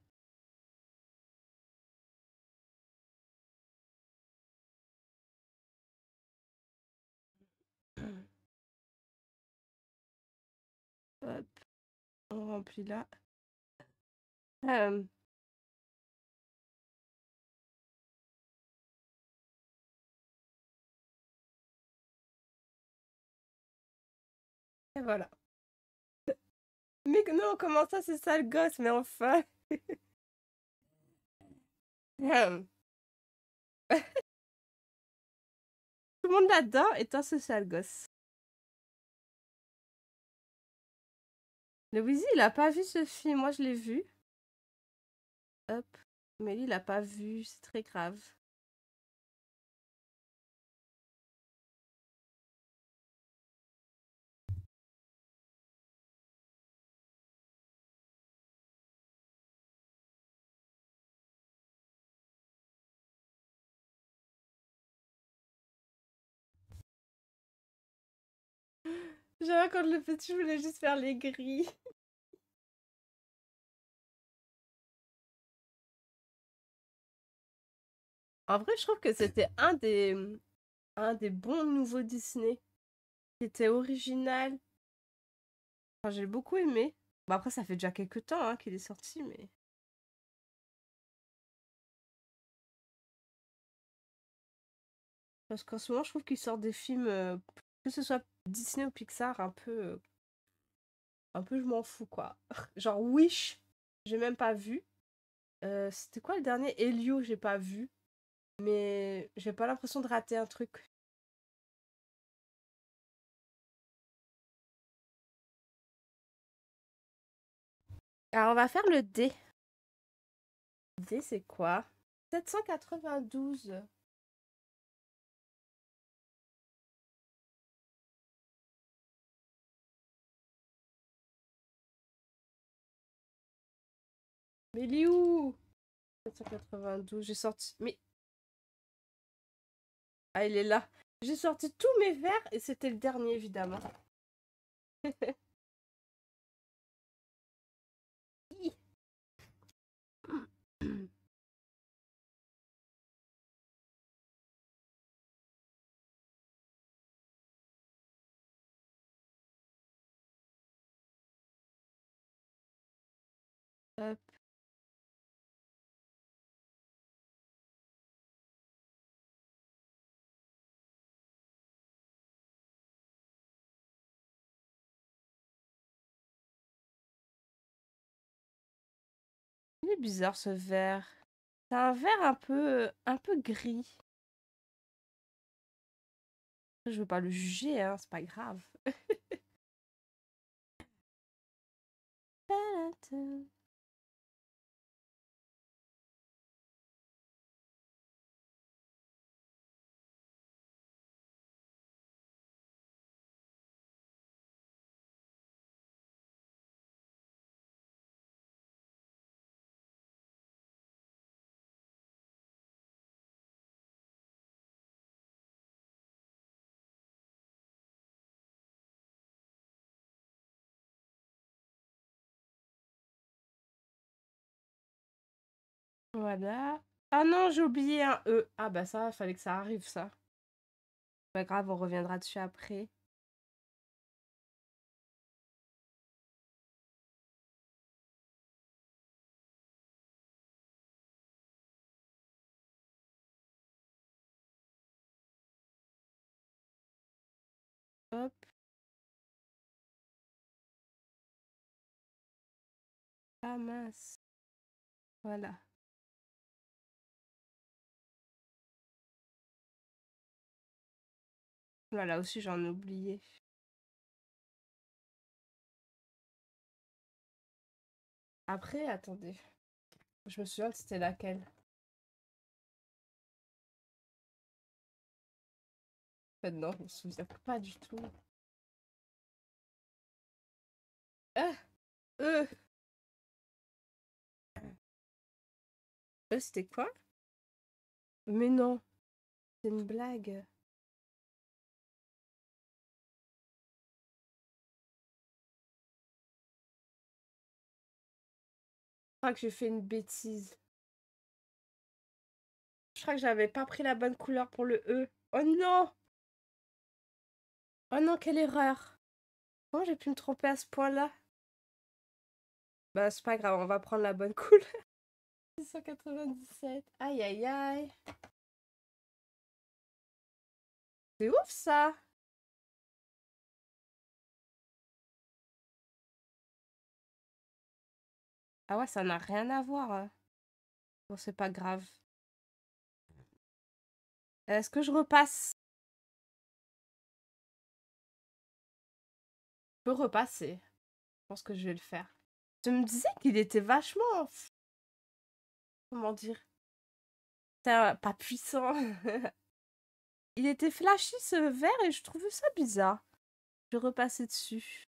Hop, on remplit là. Euh, et voilà. Mais non, comment ça, c'est ça le gosse, mais enfin. Tout le monde l'adore et toi, c'est ça le gosse. Le Wheezy, il a pas vu ce film, moi je l'ai vu. Hop. Mais lui, il a pas vu, c'est très grave. Genre, quand le petit, je voulais juste faire les grilles. En vrai, je trouve que c'était un des bons nouveaux Disney. Qui était original. Enfin, j'ai beaucoup aimé. Bon, après, ça fait déjà quelques temps hein, qu'il est sorti, mais. Parce qu'en ce moment, je trouve qu'ils sortent des films, que ce soit Disney ou Pixar, un peu, je m'en fous, quoi. Genre Wish, j'ai même pas vu. C'était quoi le dernier? Elio, j'ai pas vu. Mais j'ai pas l'impression de rater un truc. Alors, on va faire le D. D, c'est quoi? 792. Mais il est où? 792, j'ai sorti. Mais. Ah, il est là. J'ai sorti tous mes verres et c'était le dernier, évidemment. Hop. Il est bizarre ce verre. C'est un verre un peu gris. Je veux pas le juger, hein, c'est pas grave. Voilà. Ah non, j'ai oublié un E. Ah bah ça, fallait que ça arrive, ça. Pas grave, on reviendra dessus après. Hop. Ah mince. Voilà. Là aussi, j'en ai oublié. Après, attendez. Je me souviens que c'était laquelle. En fait, non, je me souviens pas du tout. Ah, euh, c'était quoi? Mais non, c'est une blague. Je crois que j'ai fait une bêtise. Je crois que j'avais pas pris la bonne couleur pour le E. Oh non! Oh non, quelle erreur! Comment j'ai pu me tromper à ce point-là? Bah, c'est pas grave, on va prendre la bonne couleur. 697. Aïe, aïe, aïe. C'est ouf, ça! Ah ouais, ça n'a rien à voir, hein. Bon, c'est pas grave. Est-ce que je repasse? Je peux repasser. Je pense que je vais le faire. Je me disais qu'il était vachement... Comment dire? Pas puissant. Il était flashy, ce verre, et je trouvais ça bizarre. Je vais repasser dessus.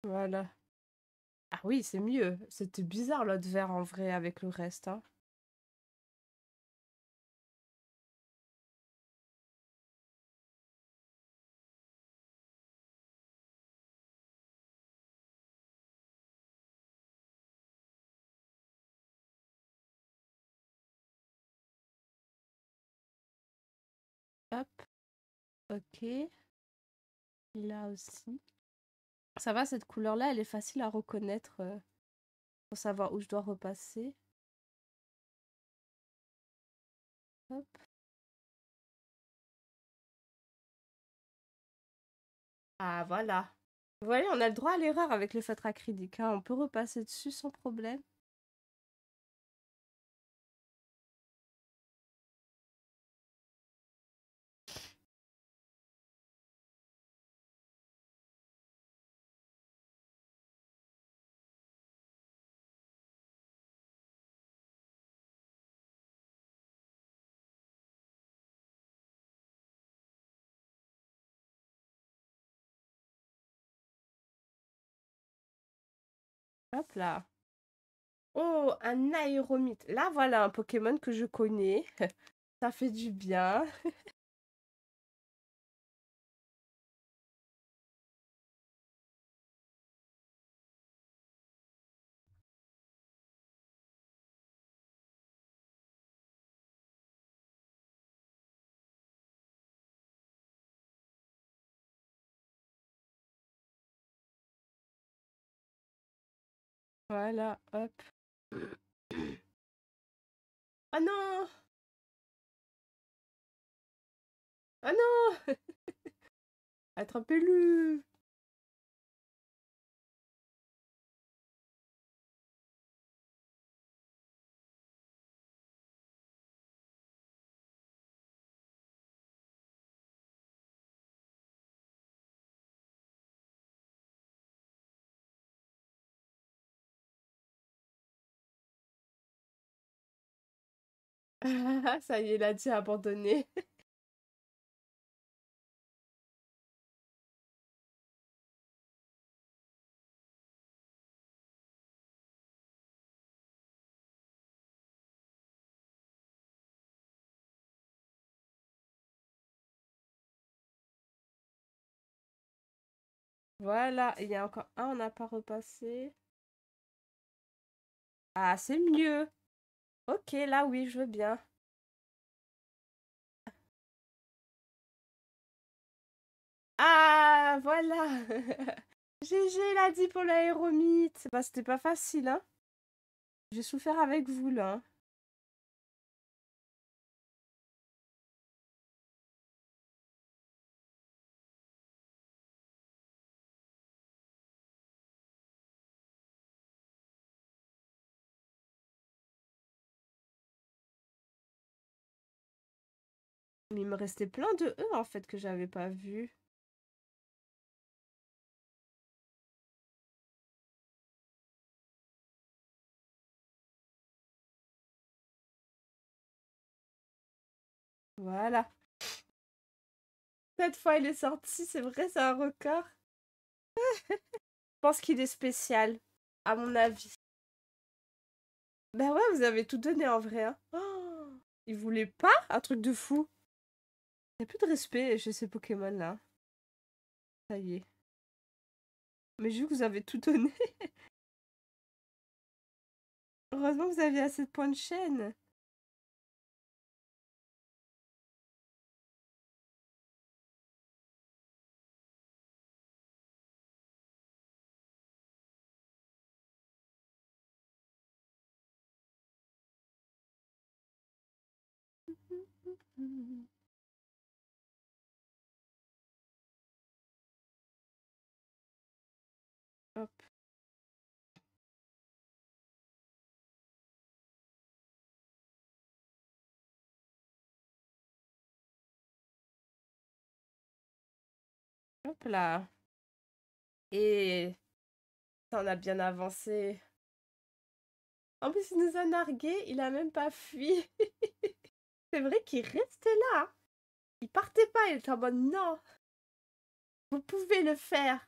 Voilà. Ah oui, c'est mieux. C'était bizarre, l'autre verre, en vrai, avec le reste, hein. Hop. Ok. Là aussi. Ça va, cette couleur-là, elle est facile à reconnaître pour savoir où je dois repasser. Hop. Ah, voilà. Vous voyez, on a le droit à l'erreur avec le feutre acrylique, hein. On peut repasser dessus sans problème. Hop là. Oh, un aéromite. Là, voilà un Pokémon que je connais. Ça fait du bien. Voilà, hop. Oh non! Oh non! Attrapez-le! Ça y est, il a dit abandonner. Voilà, il y a encore un, on n'a pas repassé. Ah, c'est mieux. Ok, là, oui, je veux bien. Ah, voilà. GG, il a dit pour l'aéromythe. Bah, c'était pas facile, hein. J'ai souffert avec vous, là, hein. Mais il me restait plein de E, en fait, que j'avais pas vu. Voilà. Cette fois, il est sorti, c'est vrai, c'est un record. Je pense qu'il est spécial, à mon avis. Ben ouais, vous avez tout donné en vrai, hein. Oh, il voulait pas? Un truc de fou. Il y a plus de respect chez ces Pokémon-là. Ça y est. Mais je vu que vous avez tout donné. Heureusement que vous aviez assez de points de chaîne. Hop. Hop là. Et ça, on a bien avancé. En plus, il nous a nargués, il a même pas fui. C'est vrai qu'il restait là, hein. Il partait pas, il était en mode non, vous pouvez le faire.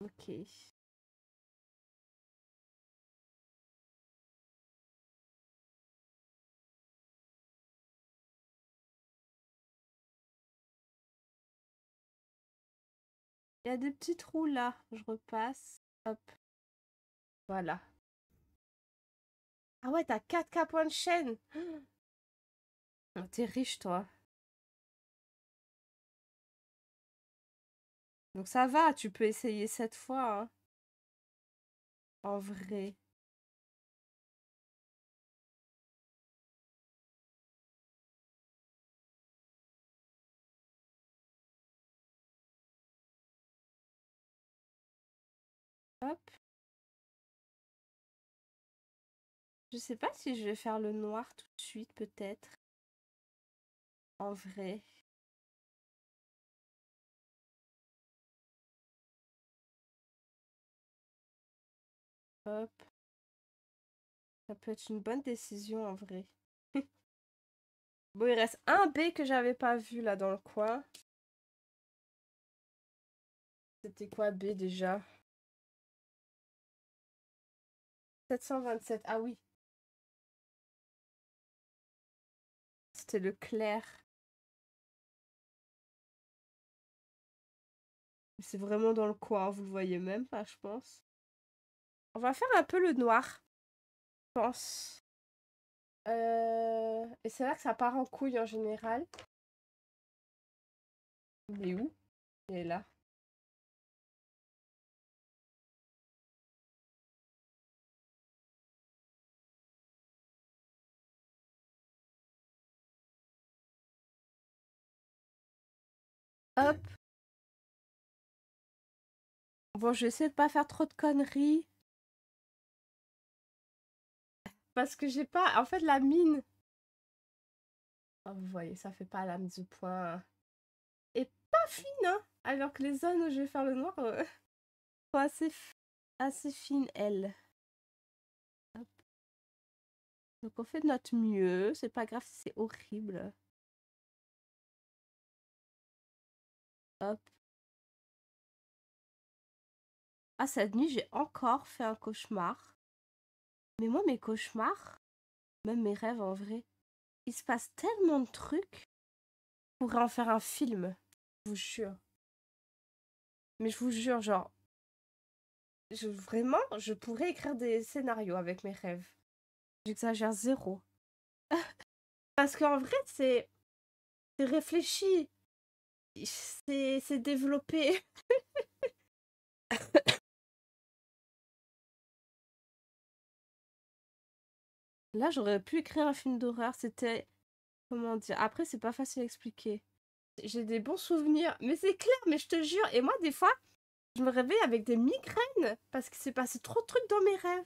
Ok. Il y a des petits trous là, je repasse. Hop, voilà. Ah ouais, t'as 4K points de chaîne. Oh, t'es riche, toi. Donc ça va, tu peux essayer cette fois, hein. En vrai. Hop. Je sais pas si je vais faire le noir tout de suite, peut-être. En vrai. Hop. Ça peut être une bonne décision, en vrai. Bon, il reste un B que j'avais pas vu là dans le coin. C'était quoi B déjà? 727. Ah oui, c'était le clair. C'est vraiment dans le coin, vous le voyez même pas, je pense. On va faire un peu le noir, je pense. Et c'est là que ça part en couille en général. Il est où? Il est là. Hop. Bon, je vais essayer de pas faire trop de conneries. Parce que j'ai pas... En fait, la mine... Oh, vous voyez, ça fait pas la mise au point. Et pas fine, hein. Alors que les zones où je vais faire le noir sont assez fines, elles. Hop. Donc on fait de notre mieux. C'est pas grave si c'est horrible. Hop. Ah, cette nuit, j'ai encore fait un cauchemar. Mais moi, mes cauchemars, même mes rêves en vrai, il se passe tellement de trucs. Je pourrais en faire un film, je vous jure. Mais je vous jure, genre, vraiment, je pourrais écrire des scénarios avec mes rêves. J'exagère zéro. Parce qu'en vrai, c'est réfléchi, c'est développé. Là, j'aurais pu écrire un film d'horreur, c'était... Comment dire? Après, c'est pas facile à expliquer. J'ai des bons souvenirs, mais c'est clair, mais je te jure. Et moi, des fois, je me réveille avec des migraines parce qu'il s'est passé trop de trucs dans mes rêves.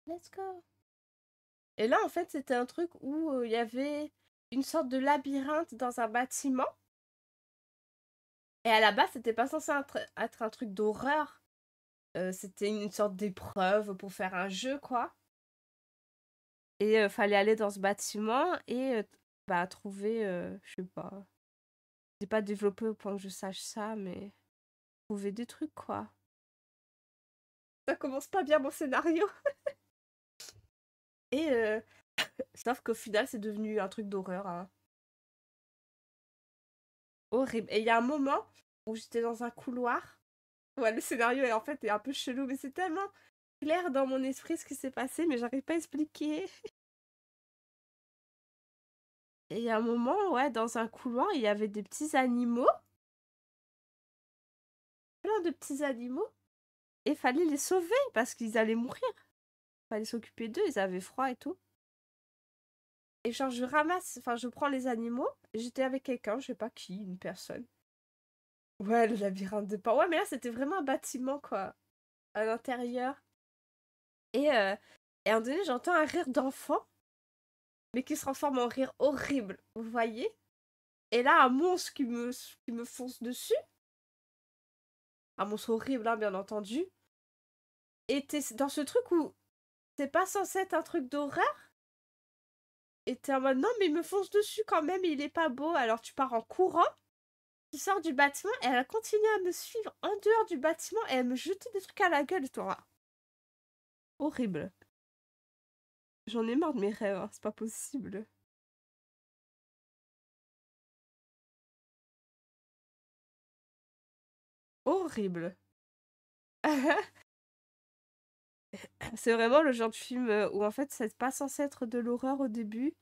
Let's go. Et là, en fait, c'était un truc où il y avait une sorte de labyrinthe dans un bâtiment. Et à la base, c'était pas censé être un truc d'horreur. C'était une sorte d'épreuve pour faire un jeu, quoi. Et fallait aller dans ce bâtiment et bah, trouver, je sais pas. J'ai pas développé au point que je sache ça, mais trouver des trucs, quoi. Ça commence pas bien mon scénario. Et sauf qu'au final, c'est devenu un truc d'horreur, hein. Horrible. Et il y a un moment où j'étais dans un couloir. Ouais, le scénario est en fait est un peu chelou, mais c'est tellement clair dans mon esprit ce qui s'est passé, mais j'arrive pas à expliquer. Et il y a un moment, ouais, dans un couloir, il y avait des petits animaux, plein de petits animaux, et fallait les sauver parce qu'ils allaient mourir. Fallait s'occuper d'eux, ils avaient froid et tout. Et genre, je ramasse, enfin, je prends les animaux, j'étais avec quelqu'un, je sais pas qui, une personne. Ouais, le labyrinthe de Pan. Ouais, mais là, c'était vraiment un bâtiment, quoi, à l'intérieur. Et à un moment donné, j'entends un rire d'enfant, mais qui se transforme en rire horrible, vous voyez? Et là, un monstre qui me fonce dessus. Un monstre horrible, hein, bien entendu. Et t'es dans ce truc où c'est pas censé être un truc d'horreur. Et t'es en mode non, mais il me fonce dessus quand même, il est pas beau. Alors tu pars en courant, tu sors du bâtiment et elle a continué à me suivre en dehors du bâtiment et elle me jetait des trucs à la gueule, toi. Horrible. J'en ai marre de mes rêves, hein, c'est pas possible. Horrible. C'est vraiment le genre de film où en fait c'est pas censé être de l'horreur au début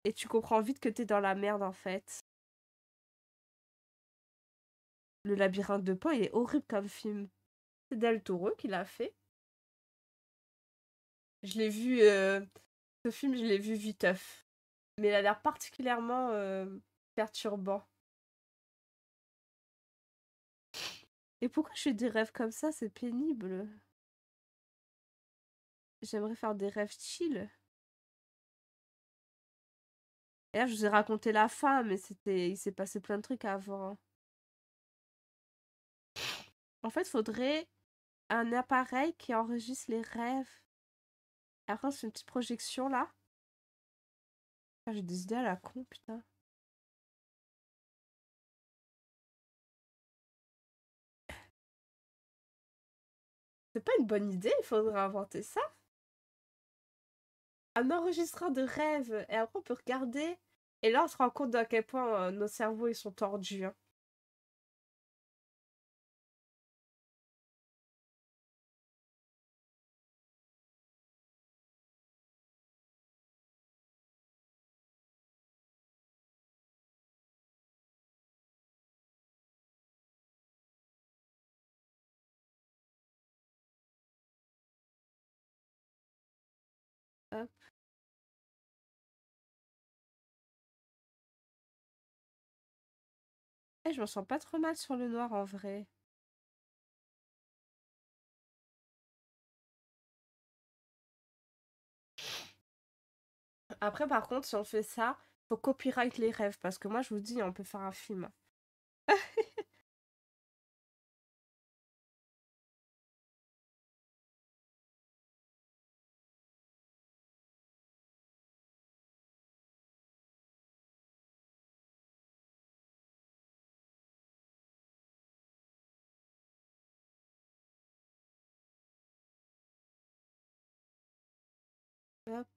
et tu comprends vite que t'es dans la merde en fait. Le labyrinthe de Pan, il est horrible comme film. C'est Del Toro qui l'a fait. Je l'ai vu, ce film, je l'ai vu viteuf. Mais il a l'air particulièrement perturbant. Et pourquoi je fais des rêves comme ça? C'est pénible. J'aimerais faire des rêves chill. Et là, je vous ai raconté la fin, mais il s'est passé plein de trucs avant. En fait, faudrait un appareil qui enregistre les rêves. Après, c'est une petite projection là. Ah, j'ai des idées à la con, putain. C'est pas une bonne idée, il faudrait inventer ça. Un enregistreur de rêves. Et après, on peut regarder. Et là, on se rend compte à quel point nos cerveaux ils sont tordus, hein. Hop. Eh, je me sens pas trop mal sur le noir en vrai. Après, par contre, si on fait ça, faut copyright les rêves. Parce que moi, je vous dis, on peut faire un film. Hop.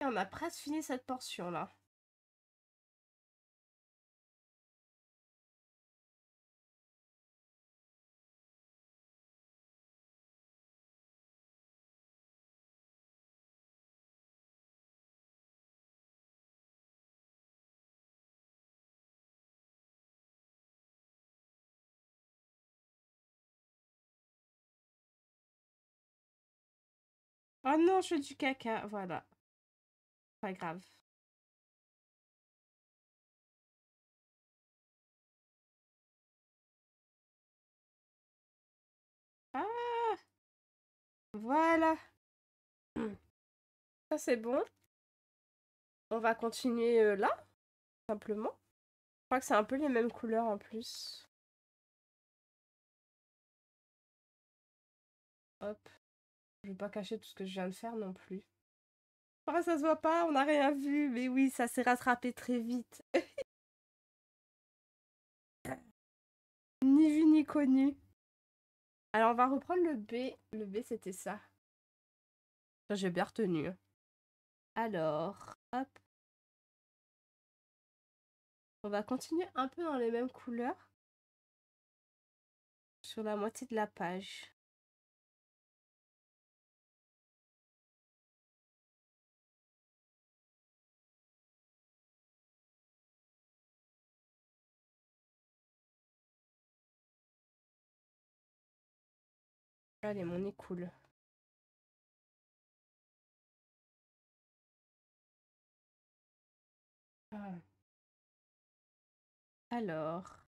Et on a presque fini cette portion-là. Oh non, je fais du caca. Voilà. Pas grave. Ah, voilà. Ça, c'est bon. On va continuer là, simplement. Je crois que c'est un peu les mêmes couleurs en plus. Hop. Je vais pas cacher tout ce que je viens de faire non plus. Oh, ça se voit pas, on n'a rien vu. Mais oui, ça s'est rattrapé très vite. Ni vu ni connu. Alors, on va reprendre le B. Le B, c'était ça. Ça, j'ai bien retenu. Alors, hop. On va continuer un peu dans les mêmes couleurs. Sur la moitié de la page. Allez, mon nez coule. Ah. Alors,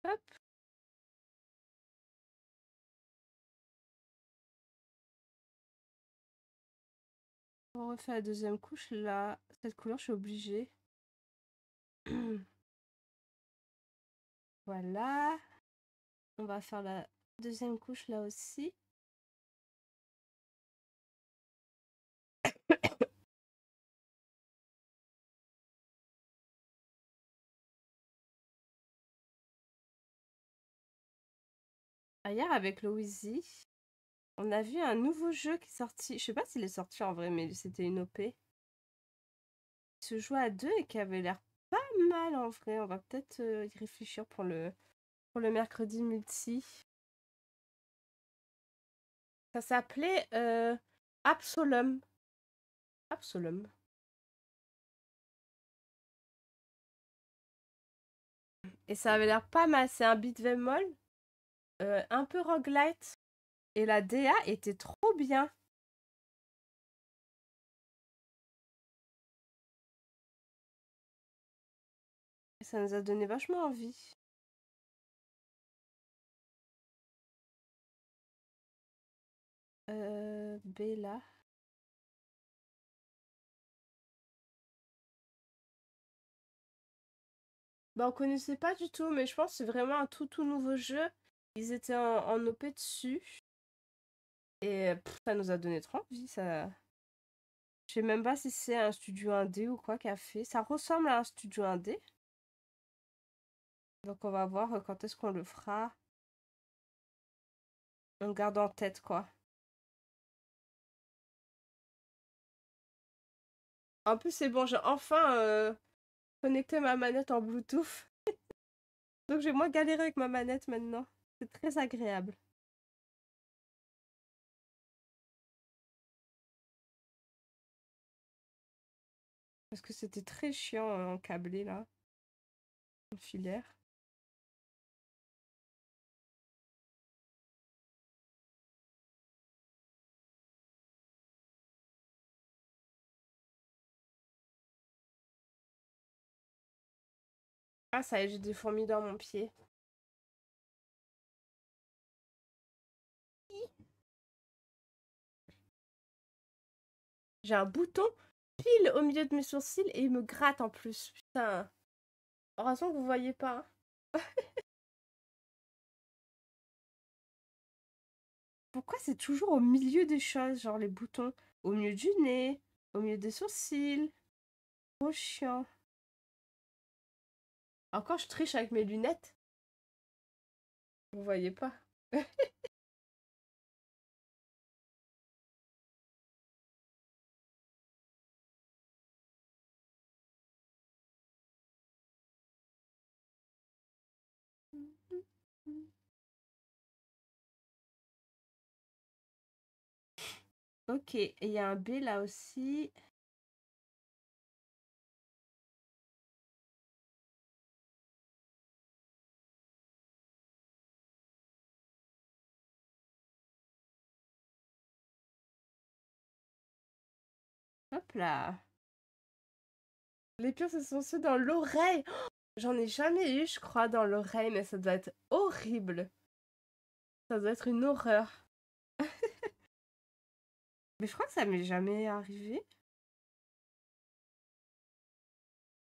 hop. On refait la deuxième couche là. Cette couleur, je suis obligée. Voilà. On va faire la deuxième couche là aussi. Hier, avec Louisie, on a vu un nouveau jeu qui est sorti. Je sais pas s'il est sorti en vrai, mais c'était une OP. Qui se joue à deux et qui avait l'air pas mal en vrai. On va peut-être y réfléchir pour le mercredi multi. Ça s'appelait Absolum. Absolum. Et ça avait l'air pas mal. C'est un beat'em all, un peu roguelite. Et la DA était trop bien. Et ça nous a donné vachement envie. Bella. Bah, on connaissait pas du tout, mais je pense que c'est vraiment un tout nouveau jeu. Ils étaient en OP dessus. Et ça nous a donné trop envie. Ça... Je sais même pas si c'est un studio indé ou quoi qui a fait. Ça ressemble à un studio indé. Donc on va voir quand est-ce qu'on le fera. On garde en tête quoi. En plus c'est bon, j'ai enfin connecté ma manette en Bluetooth. Donc j'ai moins galéré avec ma manette maintenant. C'est très agréable. Parce que c'était très chiant en câblé là. En filaire. Ah, ça y est, j'ai des fourmis dans mon pied. J'ai un bouton pile au milieu de mes sourcils et il me gratte en plus. Putain. Heureusement que vous voyez pas, hein. Pourquoi c'est toujours au milieu des choses, genre les boutons? Au milieu du nez, au milieu des sourcils. Trop chiant. Encore, je triche avec mes lunettes. Vous voyez pas. Ok, et il y a un B là aussi. Hop là. Les pires, ce sont ceux dans l'oreille. Oh, j'en ai jamais eu, je crois, dans l'oreille, mais ça doit être horrible. Ça doit être une horreur. Mais je crois que ça m'est jamais arrivé.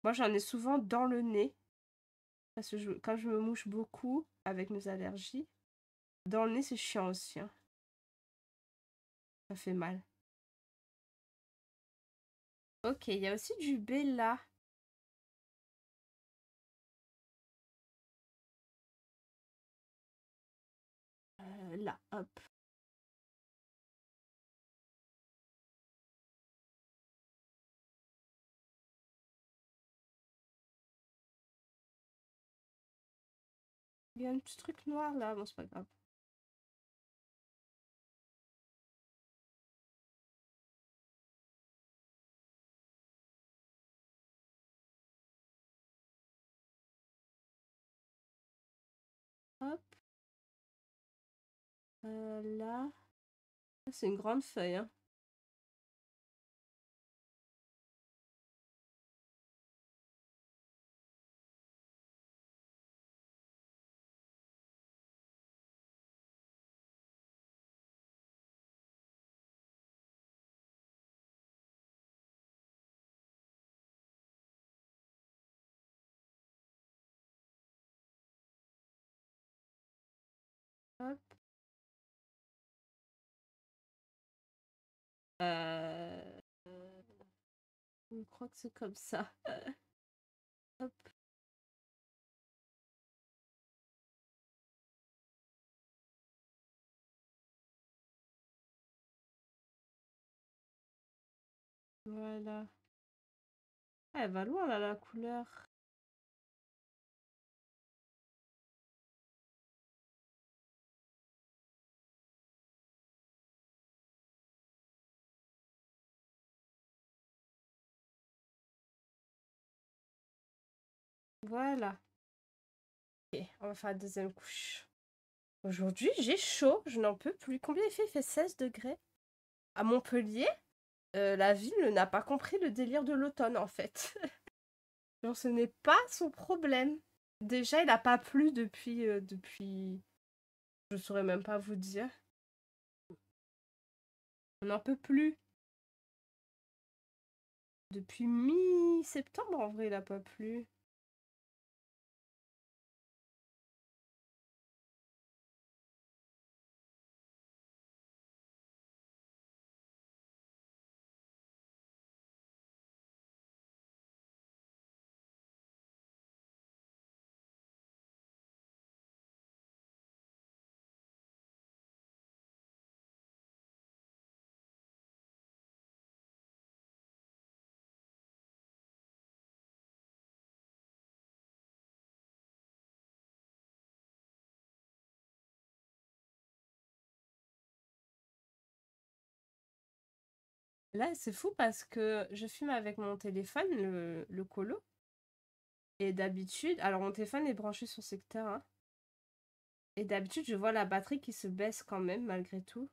Moi, j'en ai souvent dans le nez. Parce que quand je me mouche beaucoup avec mes allergies, dans le nez, c'est chiant aussi, hein. Ça fait mal. Ok, il y a aussi du B là. Là, hop. Il y a un petit truc noir là, bon, c'est pas grave. Hop. Là. C'est une grande feuille, hein. Hop. Euh... Je crois que c'est comme ça. Hop. Voilà. Ah, elle va loin là, la couleur. Voilà. Ok, on va faire la deuxième couche. Aujourd'hui, j'ai chaud, je n'en peux plus. Combien il fait? Il fait 16 degrés. À Montpellier, la ville n'a pas compris le délire de l'automne, en fait. Genre, ce n'est pas son problème. Déjà, il n'a pas plu depuis... Je saurais même pas vous dire. On n'en peut plus. Depuis mi-septembre, en vrai, il n'a pas plu. Là, c'est fou parce que je filme avec mon téléphone, le colo. Et d'habitude, alors mon téléphone est branché sur secteur 1. Et d'habitude, je vois la batterie qui se baisse quand même, malgré tout.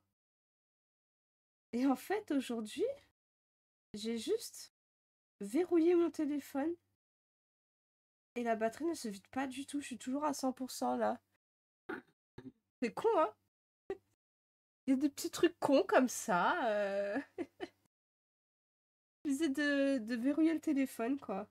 Et en fait, aujourd'hui, j'ai juste verrouillé mon téléphone. et la batterie ne se vide pas du tout. Je suis toujours à 100% là. C'est con, hein? Il y a des petits trucs cons comme ça. J'essaie de verrouiller le téléphone, quoi.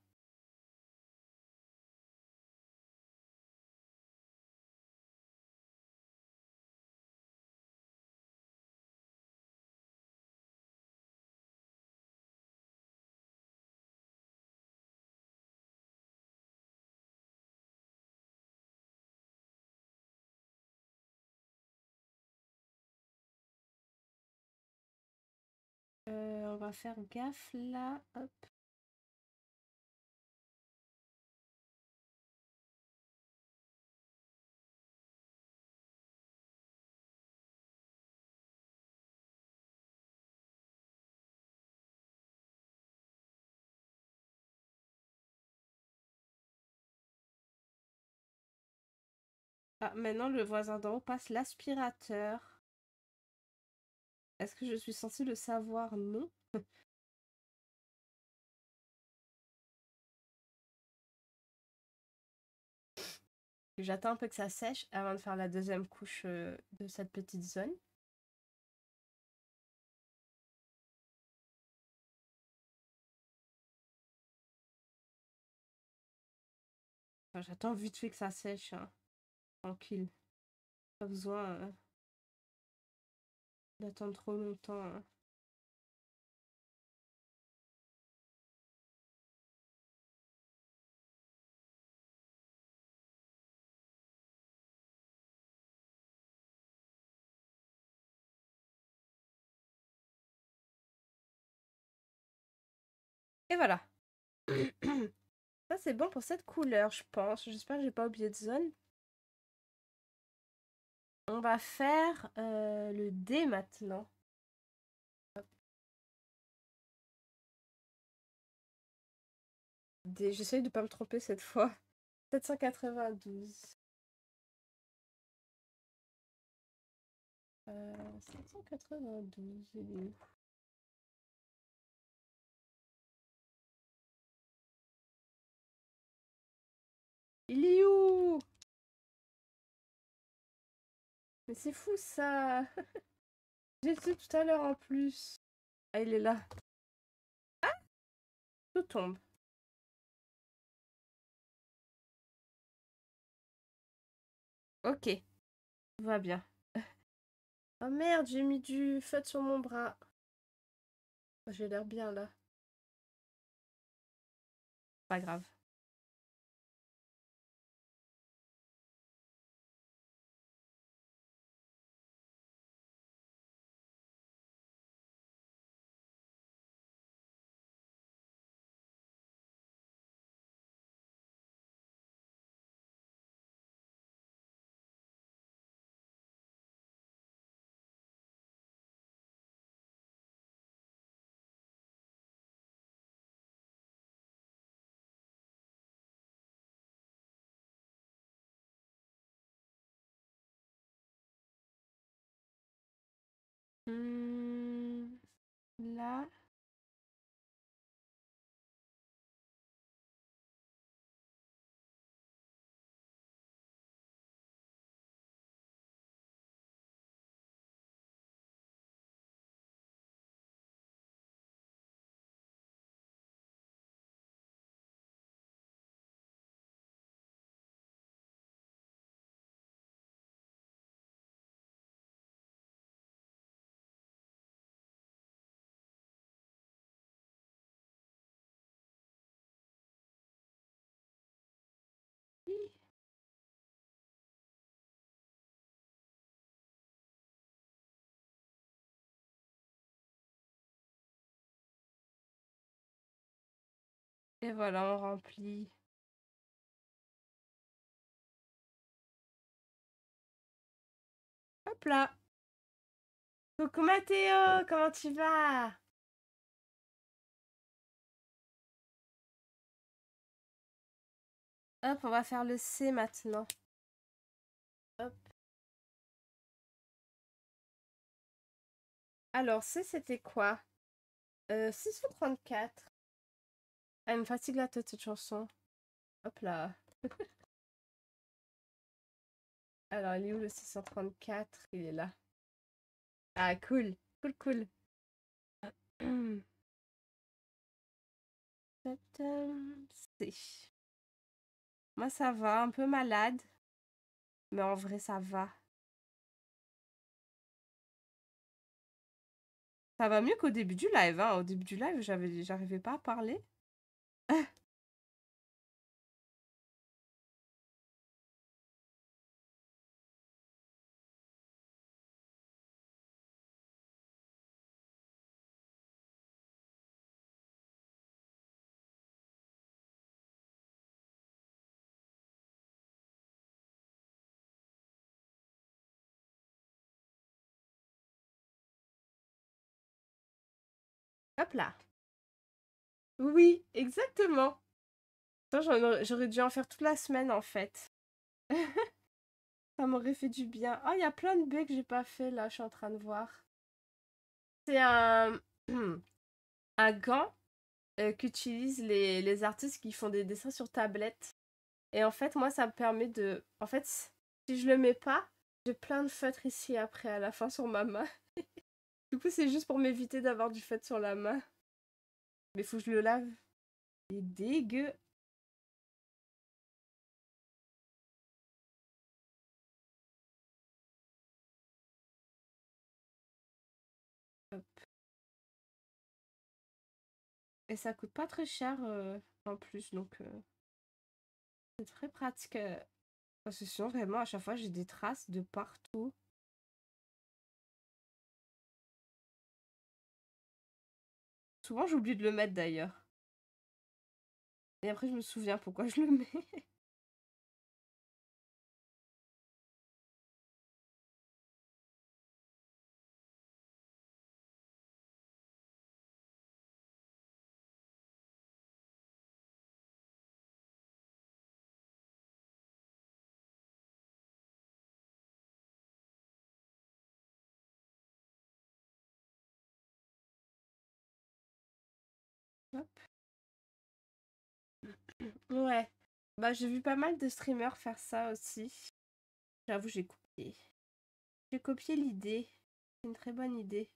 On va faire gaffe là. Hop. Ah, maintenant le voisin d'en haut passe l'aspirateur. Est-ce que je suis censée le savoir? Non. J'attends un peu que ça sèche avant de faire la deuxième couche de cette petite zone. Enfin, j'attends vite fait que ça sèche, hein. Tranquille. Pas besoin d'attendre trop longtemps, hein. Et voilà. Ça, c'est bon pour cette couleur, je pense. J'espère que j'ai pas oublié de zone. On va faire le D maintenant. D. J'essaye de pas me tromper cette fois. 792. 792, il est où? Il est où? Mais c'est fou ça! J'ai le tout à l'heure en plus. Ah, il est là. Tout tombe. Ok, tout va bien. Oh merde, j'ai mis du feutre sur mon bras. J'ai l'air bien là. Pas grave. Là. Et voilà, on remplit. Hop là. Coucou Mathéo, comment tu vas? Hop, on va faire le C maintenant. Hop. Alors, C, c'était quoi? 634. Elle me fatigue la tête, cette chanson. Hop là. Alors, il est où le 634? Il est là. Ah, cool. Cool, cool. C. Moi, ça va. Un peu malade. Mais en vrai, ça va. Ça va mieux qu'au début du live, hein. Au début du live, j'arrivais pas à parler. Hop là. Oui, exactement. Attends, j'aurais dû en faire toute la semaine, en fait. Ça m'aurait fait du bien. Ah, il y a plein de baies que j'ai pas fait, là, je suis en train de voir. C'est un... un gant qu'utilisent les artistes qui font des dessins sur tablette. Et en fait, moi, ça me permet de... En fait, si je le mets pas, j'ai plein de feutres ici après, à la fin, sur ma main. Du coup, c'est juste pour m'éviter d'avoir du feutre sur la main. Mais faut que je le lave. C'est dégueu. Hop. Et ça coûte pas très cher en plus, donc c'est très pratique. Parce que sinon, vraiment, à chaque fois, j'ai des traces de partout. Souvent, j'oublie de le mettre d'ailleurs. Et après, je me souviens pourquoi je le mets. Hop. Ouais. Bah, j'ai vu pas mal de streamers faire ça aussi. J'avoue, j'ai copié. J'ai copié l'idée. C'est une très bonne idée.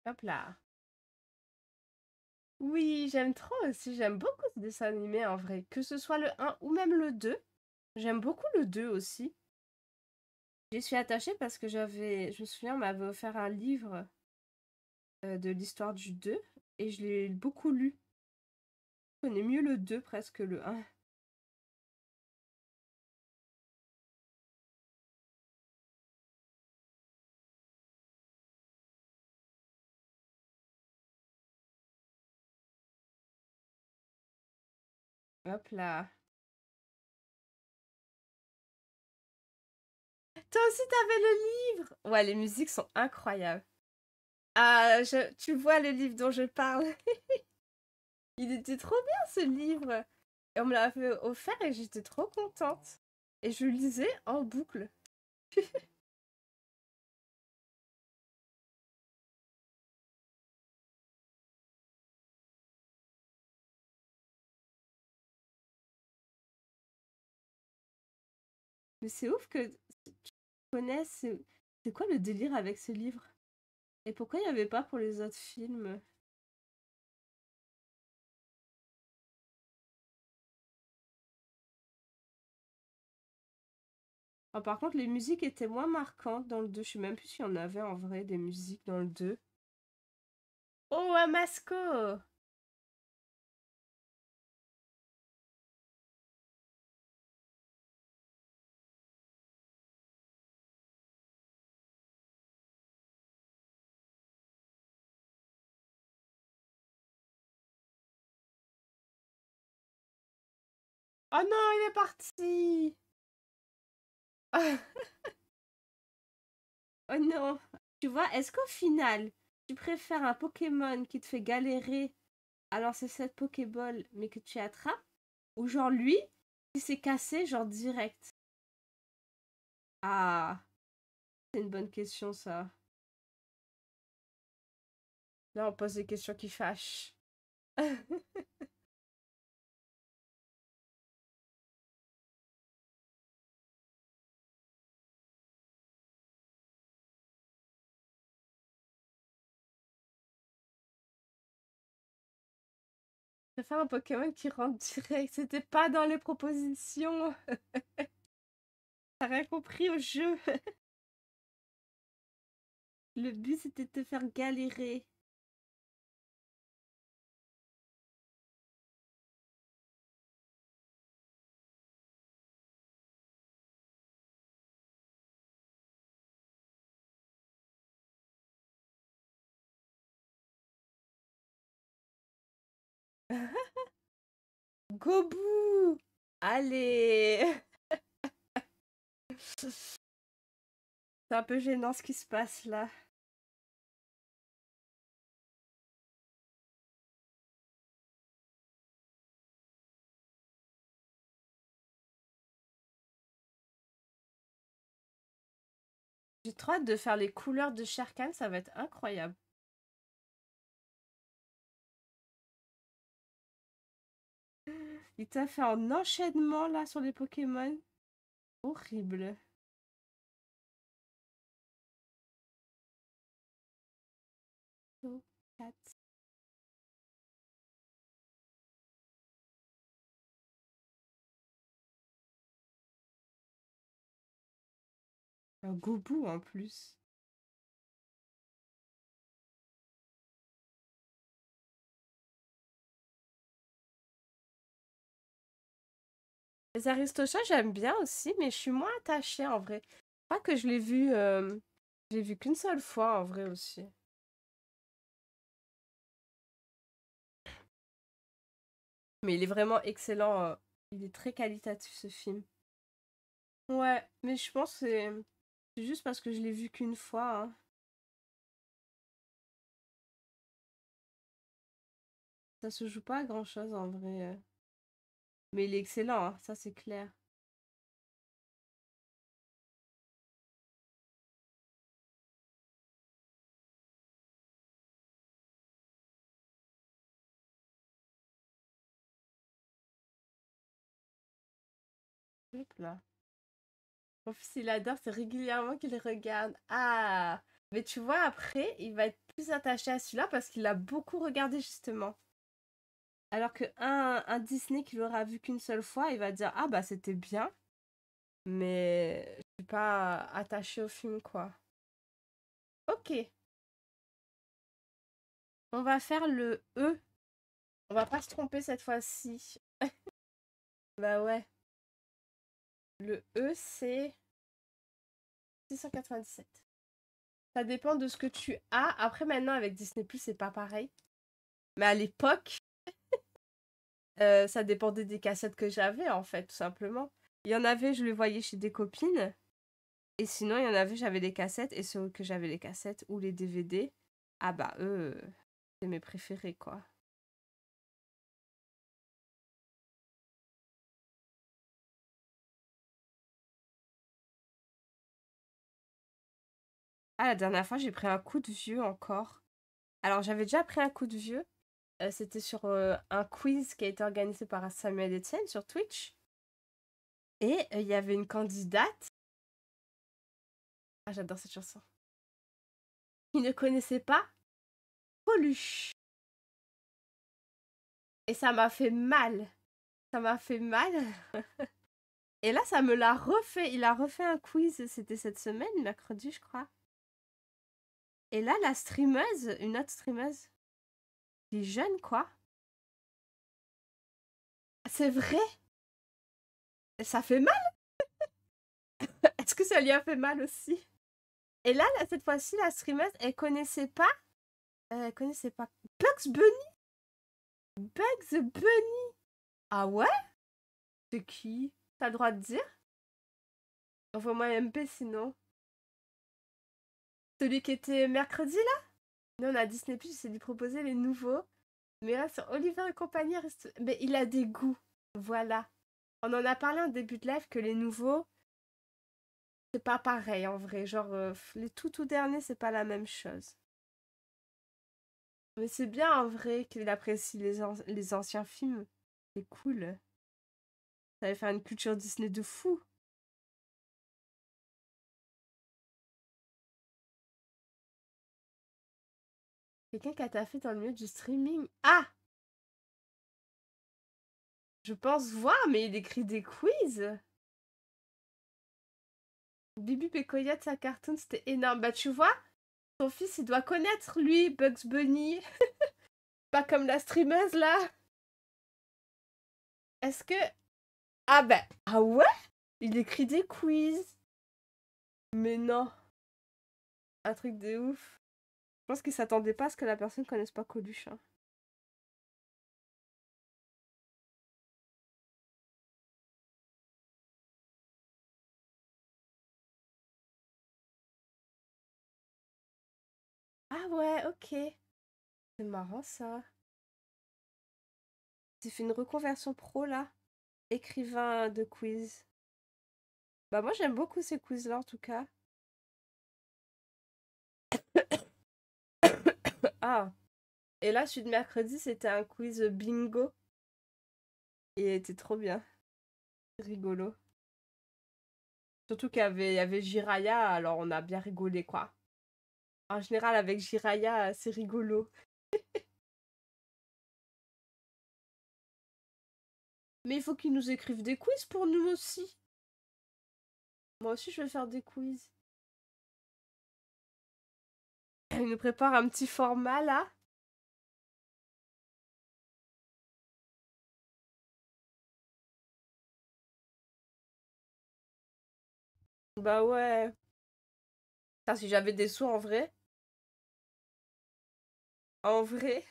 Hop là. Oui, j'aime trop aussi. J'aime beaucoup ce dessin animé en vrai. Que ce soit le un ou même le 2. J'aime beaucoup le 2 aussi. J'y suis attachée parce que je me souviens, on m'avait offert un livre de l'histoire du 2 et je l'ai beaucoup lu. Je connais mieux le 2 presque que le un. Hop là. Toi aussi, t'avais le livre! Ouais, les musiques sont incroyables. Ah, tu vois le livre dont je parle. Il était trop bien ce livre. Et on me l'a fait offert et j'étais trop contente. Et je le lisais en boucle. Mais c'est ouf que tu connaisses. C'est quoi le délire avec ce livre? Et pourquoi il n'y avait pas pour les autres films? Ah, par contre, les musiques étaient moins marquantes dans le 2. Je sais même plus s'il y en avait en vrai des musiques dans le 2. Oh, Amasco! Oh non, il est parti! Oh non! Tu vois, est-ce qu'au final, tu préfères un Pokémon qui te fait galérer à lancer cette Pokéball, mais que tu attrapes, ou genre lui, qui s'est cassé, genre direct? Ah, c'est une bonne question, ça. Là, on pose des questions qui fâchent. Je préfère un Pokémon qui rentre direct. C'était pas dans les propositions. T'as rien compris au jeu. Le but, c'était de te faire galérer. Gobu! Allez! C'est un peu gênant ce qui se passe là. J'ai trop hâte de faire les couleurs de Sherkan, ça va être incroyable. Il t'a fait un enchaînement là sur les Pokémon. Horrible. Oh, 4. Un Gobu en plus. Les Aristochats, j'aime bien aussi, mais je suis moins attachée en vrai. Je crois que je l'ai vu qu'une seule fois en vrai aussi. Mais il est vraiment excellent. Il est très qualitatif ce film. Ouais, mais je pense que c'est juste parce que je l'ai vu qu'une fois, hein. Ça se joue pas à grand-chose en vrai. Mais il est excellent, hein, ça c'est clair. Hop là. Mon fils, il adore, c'est régulièrement qu'il regarde. Ah! Mais tu vois, après, il va être plus attaché à celui-là parce qu'il l'a beaucoup regardé justement. Alors que un Disney qu'il aura vu qu'une seule fois, il va dire ah bah c'était bien, mais je suis pas attachée au film quoi. Ok, on va faire le E. On va pas se tromper cette fois-ci. Bah ouais. Le E c'est 697. Ça dépend de ce que tu as. Après maintenant avec Disney+, c'est pas pareil. Mais à l'époque, ça dépendait des cassettes que j'avais en fait, tout simplement. Il y en avait, je les voyais chez des copines. Et sinon, il y en avait, j'avais les cassettes. Et ceux que j'avais les cassettes ou les DVD, ah bah eux, c'est mes préférés, quoi. Ah, la dernière fois, j'ai pris un coup de vieux encore. Alors, j'avais déjà pris un coup de vieux. C'était sur un quiz qui a été organisé par Samuel Etienne sur Twitch. Et il y avait une candidate. Ah, j'adore cette chanson. Qui ne connaissait pas Coluche. Et ça m'a fait mal. Ça m'a fait mal. Et là, ça me l'a refait. Il a refait un quiz. C'était cette semaine, mercredi, je crois. Et là, la streameuse, une autre streameuse, qui est jeune, quoi. C'est vrai? Ça fait mal? Est-ce que ça lui a fait mal aussi? Et là, cette fois-ci, la streameuse, elle connaissait pas Bugs Bunny? Bugs Bunny? Ah ouais? C'est qui? T'as le droit de dire? Envoie-moi un MP sinon. Celui qui était mercredi, là? Nous, on a Disney+, j'essaie de lui proposer les nouveaux. Mais là, sur Oliver et compagnie, reste... Mais il a des goûts. Voilà. On en a parlé en début de live que les nouveaux, c'est pas pareil en vrai. Genre, les tout derniers, c'est pas la même chose. Mais c'est bien en vrai qu'il apprécie les anciens films. C'est cool. Ça va faire une culture Disney de fou. Quelqu'un qui a taffé dans le milieu du streaming. Ah! Je pense voir, mais il écrit des quiz. Bibi et Coyote, sa cartoon, c'était énorme. Bah, tu vois, ton fils, il doit connaître, lui, Bugs Bunny. Pas comme la streameuse, là. Est-ce que... Ah ben... Ah ouais? Il écrit des quiz. Mais non. Un truc de ouf. Je pense qu'il s'attendait pas à ce que la personne connaisse pas Coluche, hein. Ah ouais, ok. C'est marrant, ça. J'ai fait une reconversion pro, là. Écrivain de quiz. Bah moi, j'aime beaucoup ces quiz-là, en tout cas. Ah. Et là, celui de mercredi, c'était un quiz bingo. Et il était trop bien. Rigolo. Surtout qu'il y avait Jiraya, alors on a bien rigolé, quoi. En général, avec Jiraya, c'est rigolo. Mais il faut qu'ils nous écrivent des quiz pour nous aussi. Moi aussi, je vais faire des quiz. Ils nous préparent un petit format, là. Bah ouais. Putain, si j'avais des sous en vrai. En vrai.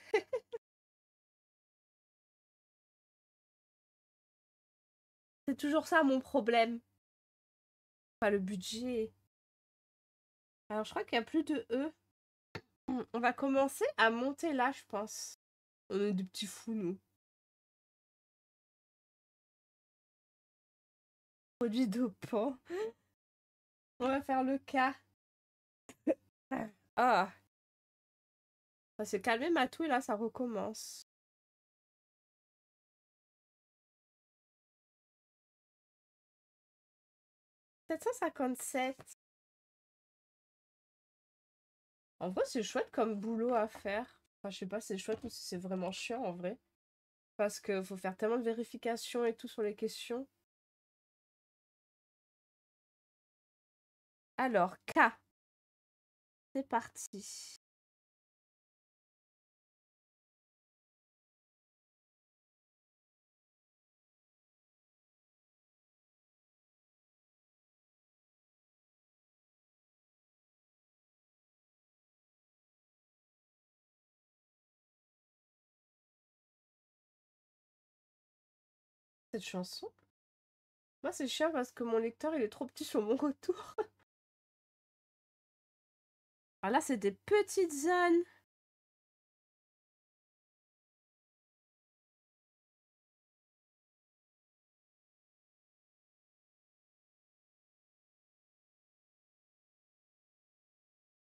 C'est toujours ça mon problème. Pas le budget. Alors, je crois qu'il y a plus de E. On va commencer à monter là, je pense. On est des petits fous, nous. Produits dopants. On va faire le cas. Ah. Ça s'est calmé, Matou, et là, ça recommence. 757. En vrai, c'est chouette comme boulot à faire. Enfin, je sais pas si c'est chouette ou si c'est vraiment chiant, en vrai. Parce que faut faire tellement de vérifications et tout sur les questions. Alors, K. C'est parti. Cette chanson. Moi, c'est chiant parce que mon lecteur, il est trop petit sur mon retour. Alors là, c'est des petites zones.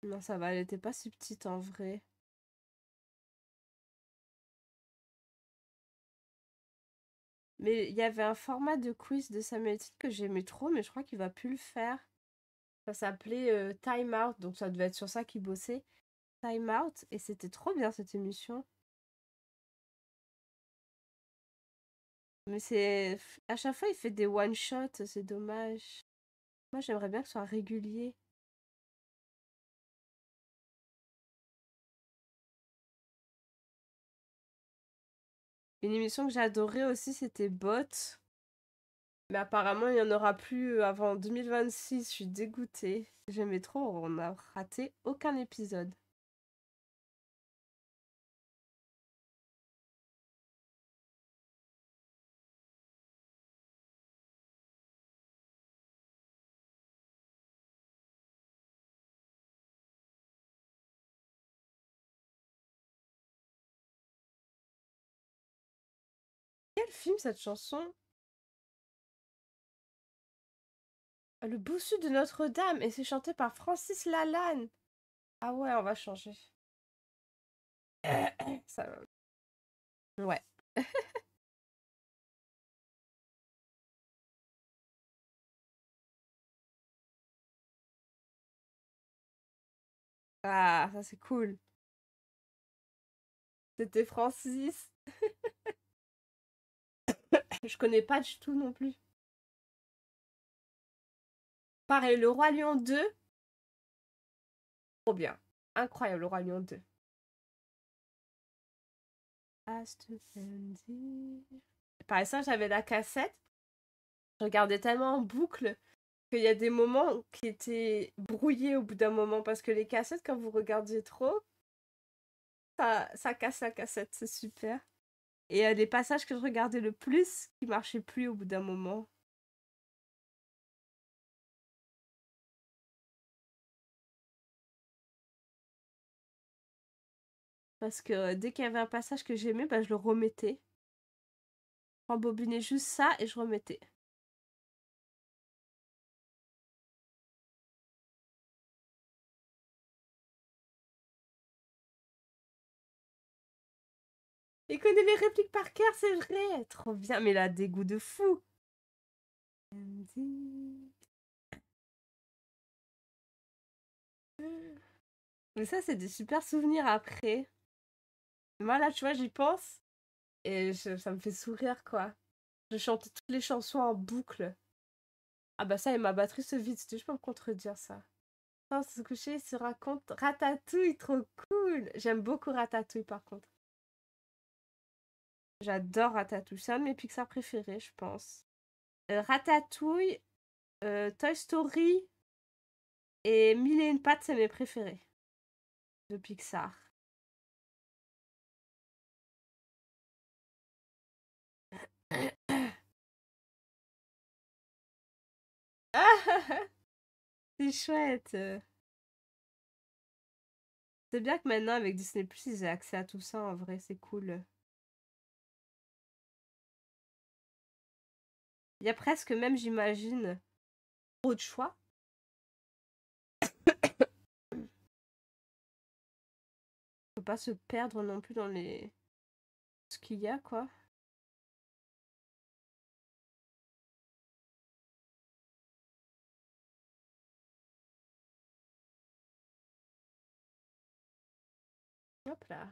Non, ça va, elle était pas si petite en vrai. Mais il y avait un format de quiz de Samuel Etienne que j'aimais trop, mais je crois qu'il va plus le faire. Ça s'appelait Time Out, donc ça devait être sur ça qu'il bossait. Time Out, et c'était trop bien cette émission. Mais c'est... À chaque fois, il fait des one-shots, c'est dommage. Moi, j'aimerais bien que ce soit régulier. Une émission que j'ai adorée aussi, c'était Bot. Mais apparemment, il n'y en aura plus avant 2026. Je suis dégoûtée. J'aimais trop, on a raté aucun épisode. quel film cette chanson? Ah, Le Bossu de Notre-Dame, et c'est chanté par Francis Lalanne. Ah ouais, on va changer. Ça va. Ouais. Ah, ça c'est cool. C'était Francis. Je connais pas du tout non plus. Pareil, Le Roi Lion 2. Trop bien. Incroyable, Le Roi Lion 2. Pareil, ça, j'avais la cassette. Je regardais tellement en boucle qu'il y a des moments qui étaient brouillés au bout d'un moment parce que les cassettes, quand vous regardiez trop, ça casse la cassette, c'est super. Et les passages que je regardais le plus qui marchaient plus au bout d'un moment. Parce que dès qu'il y avait un passage que j'aimais, bah, je le remettais. Je rembobinais juste ça et je remettais. Il connaît les répliques par cœur, c'est vrai. Trop bien, mais il a des goûts de fou. Mais ça, c'est des super souvenirs après. Moi, là, tu vois, j'y pense et ça me fait sourire, quoi. Je chantais toutes les chansons en boucle. Ah bah ça, et ma batterie se vide, je peux me contredire ça. Sans se coucher, il se raconte Ratatouille, trop cool. J'aime beaucoup Ratatouille, par contre. J'adore Ratatouille, c'est un de mes Pixar préférés, je pense. Ratatouille, Toy Story et Mille et une pattes, c'est mes préférés de Pixar. C'est chouette. C'est bien que maintenant, avec Disney+, ils aient accès à tout ça, en vrai, c'est cool. Il y a presque même, j'imagine, trop de choix. Faut pas se perdre non plus dans les... ce qu'il y a, quoi. Hop là.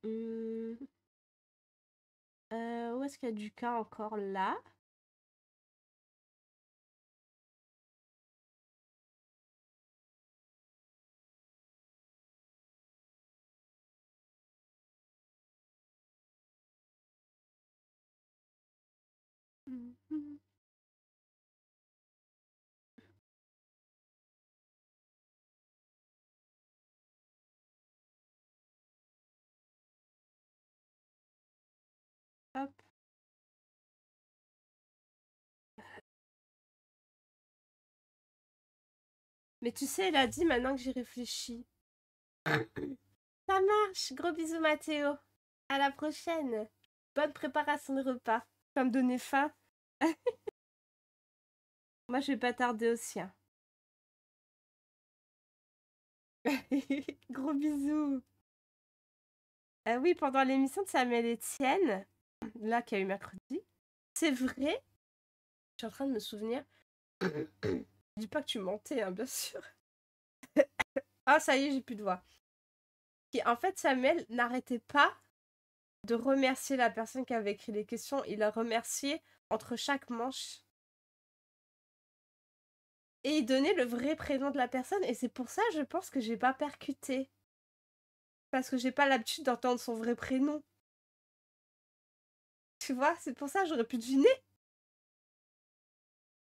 Hum. Où est-ce qu'il y a du cas encore là? Hum. Hop. Mais tu sais, elle a dit maintenant que j'y réfléchis. Ça marche. Gros bisous, Mathéo. À la prochaine. Bonne préparation de repas. Tu vas me donner faim. Moi, je vais pas tarder aussi, hein. Gros bisous. Oui, pendant l'émission de Samuel Etienne, là, qui a eu mercredi, c'est vrai, je suis en train de me souvenir. Je dis pas que tu mentais, hein, bien sûr. Ah, ça y est, j'ai plus de voix. En fait, Samuel n'arrêtait pas de remercier la personne qui avait écrit les questions. Il a remercié entre chaque manche. Et il donnait le vrai prénom de la personne. Et c'est pour ça, je pense que j'ai pas percuté. Parce que j'ai pas l'habitude d'entendre son vrai prénom. Tu vois, c'est pour ça, j'aurais pu deviner.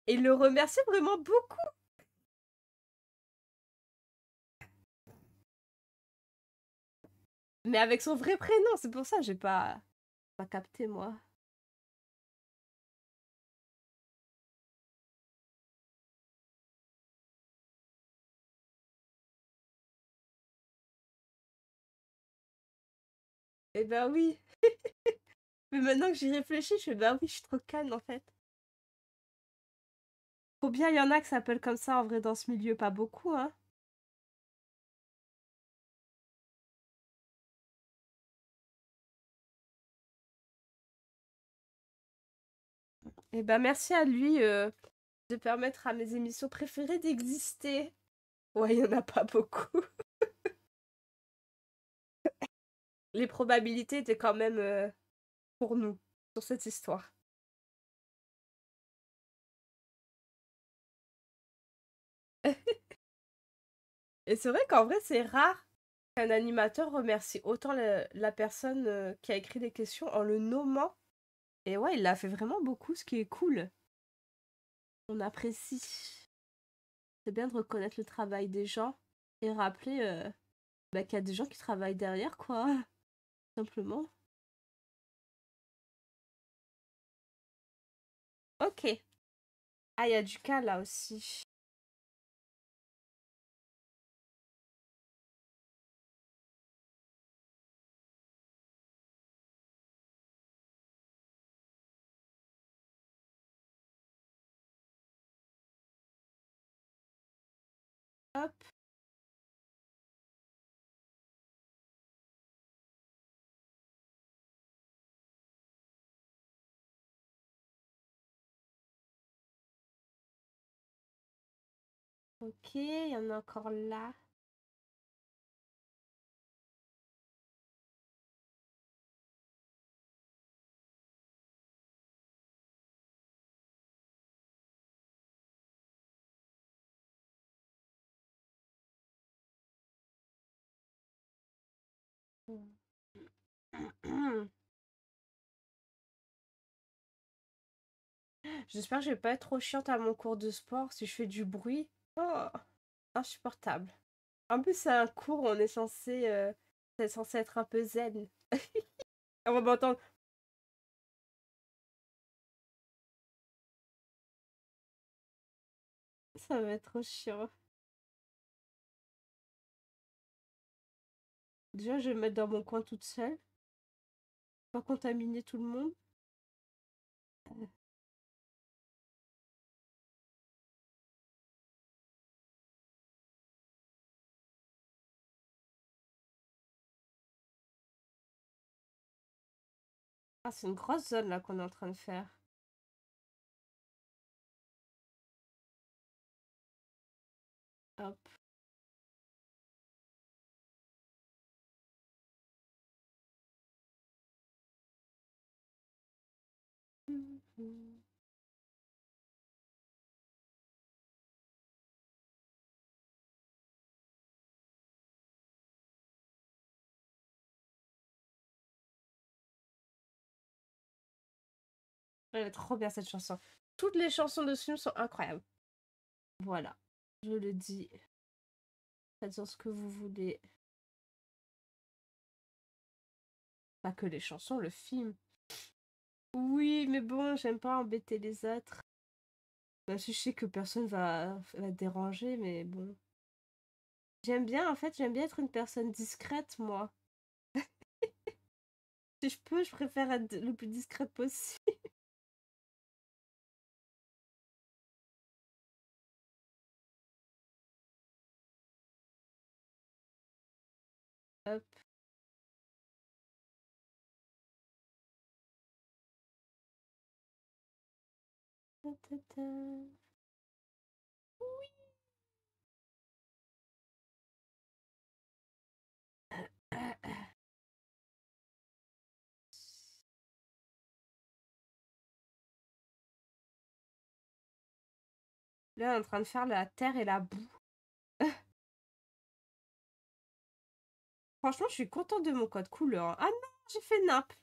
Et il le remerciait vraiment beaucoup. Mais avec son vrai prénom, c'est pour ça que j'ai pas capté, moi. Eh ben oui. Mais maintenant que j'y réfléchis, je fais bah oui, je suis trop calme en fait. Combien il y en a qui s'appellent comme ça en vrai dans ce milieu? Pas beaucoup, hein. Eh ben merci à lui de permettre à mes émissions préférées d'exister. Ouais, il y en a pas beaucoup. Les probabilités étaient quand même pour nous sur cette histoire. Et c'est vrai qu'en vrai, c'est rare qu'un animateur remercie autant la personne qui a écrit les questions en le nommant. Et ouais, il l'a fait vraiment beaucoup, ce qui est cool. On apprécie. C'est bien de reconnaître le travail des gens et rappeler bah, qu'il y a des gens qui travaillent derrière, quoi. Simplement. Ok. Ah, il y a du cas là aussi. Hop. Ok, il y en a encore là. J'espère que je vais pas être trop chiante à mon cours de sport si je fais du bruit. Oh, insupportable. En plus, c'est un cours où c'est censé être un peu zen. On va m'entendre. Ça va être trop chiant. Déjà, je vais me mettre dans mon coin toute seule. Pas contaminer tout le monde. Ah, c'est une grosse zone là qu'on est en train de faire. Hop. Elle est trop bien cette chanson. Toutes les chansons de ce film sont incroyables. Voilà. Je le dis. Faites-en ce que vous voulez. Pas que les chansons, le film. Oui, mais bon, j'aime pas embêter les autres. Même si je sais que personne va déranger, mais bon. J'aime bien, en fait, j'aime bien être une personne discrète, moi. Si je peux, je préfère être le plus discrète possible. Hop. Ta, ta, ta. Là, on est en train de faire la terre et la boue. Franchement, je suis contente de mon code couleur. Ah non, j'ai fait nappe.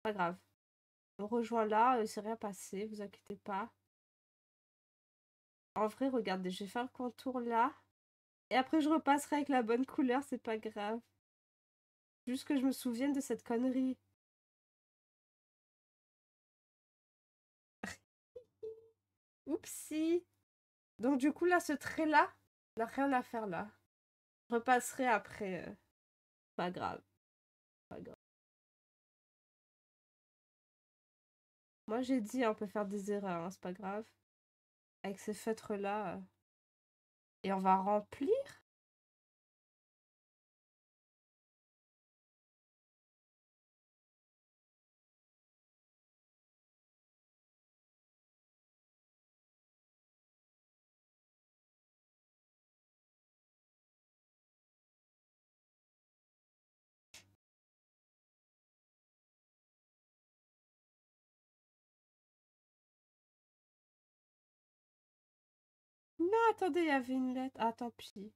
Pas grave. On rejoint là, c'est rien passé, vous inquiétez pas. En vrai, regardez, je vais faire le contour là. Et après, je repasserai avec la bonne couleur, c'est pas grave. Juste que je me souvienne de cette connerie. Oupsie. Donc du coup, là, ce trait-là, n'a rien à faire là. Je repasserai après. Pas grave. Pas grave. Moi, j'ai dit, on peut faire des erreurs, hein, c'est pas grave. Avec ces feutres-là. Et on va remplir. Non, attendez, il y avait une lettre. Ah, tant pis.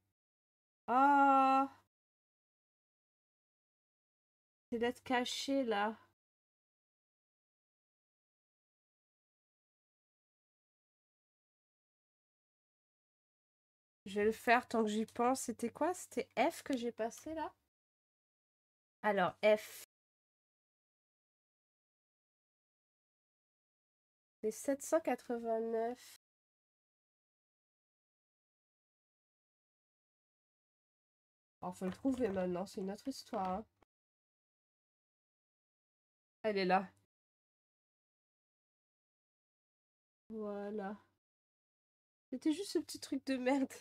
Oh, ces lettres cachées, là. Je vais le faire tant que j'y pense. C'était quoi? C'était F que j'ai passé, là? Alors, F. C'est 789. Oh, faut le trouver maintenant, c'est une autre histoire, hein. Elle est là. Voilà. C'était juste ce petit truc de merde.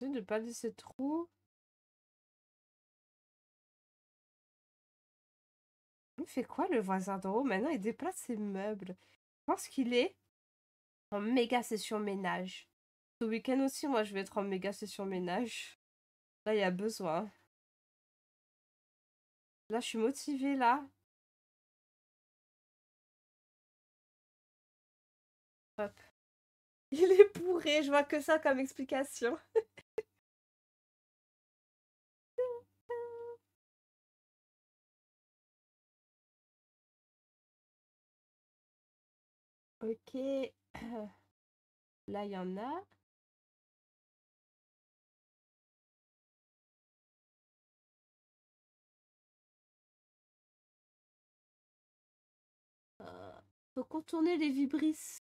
Je ne pas laisser trop. Il fait quoi le voisin d'en haut? Maintenant, il déplace ses meubles. Je pense qu'il est en méga session ménage. Ce week-end aussi, moi, je vais être en méga session ménage. Là, il y a besoin. Là, je suis motivée, là. Hop. Il est bourré, je vois que ça comme explication. Ok. Là, il y en a. Faut contourner les vibrisses.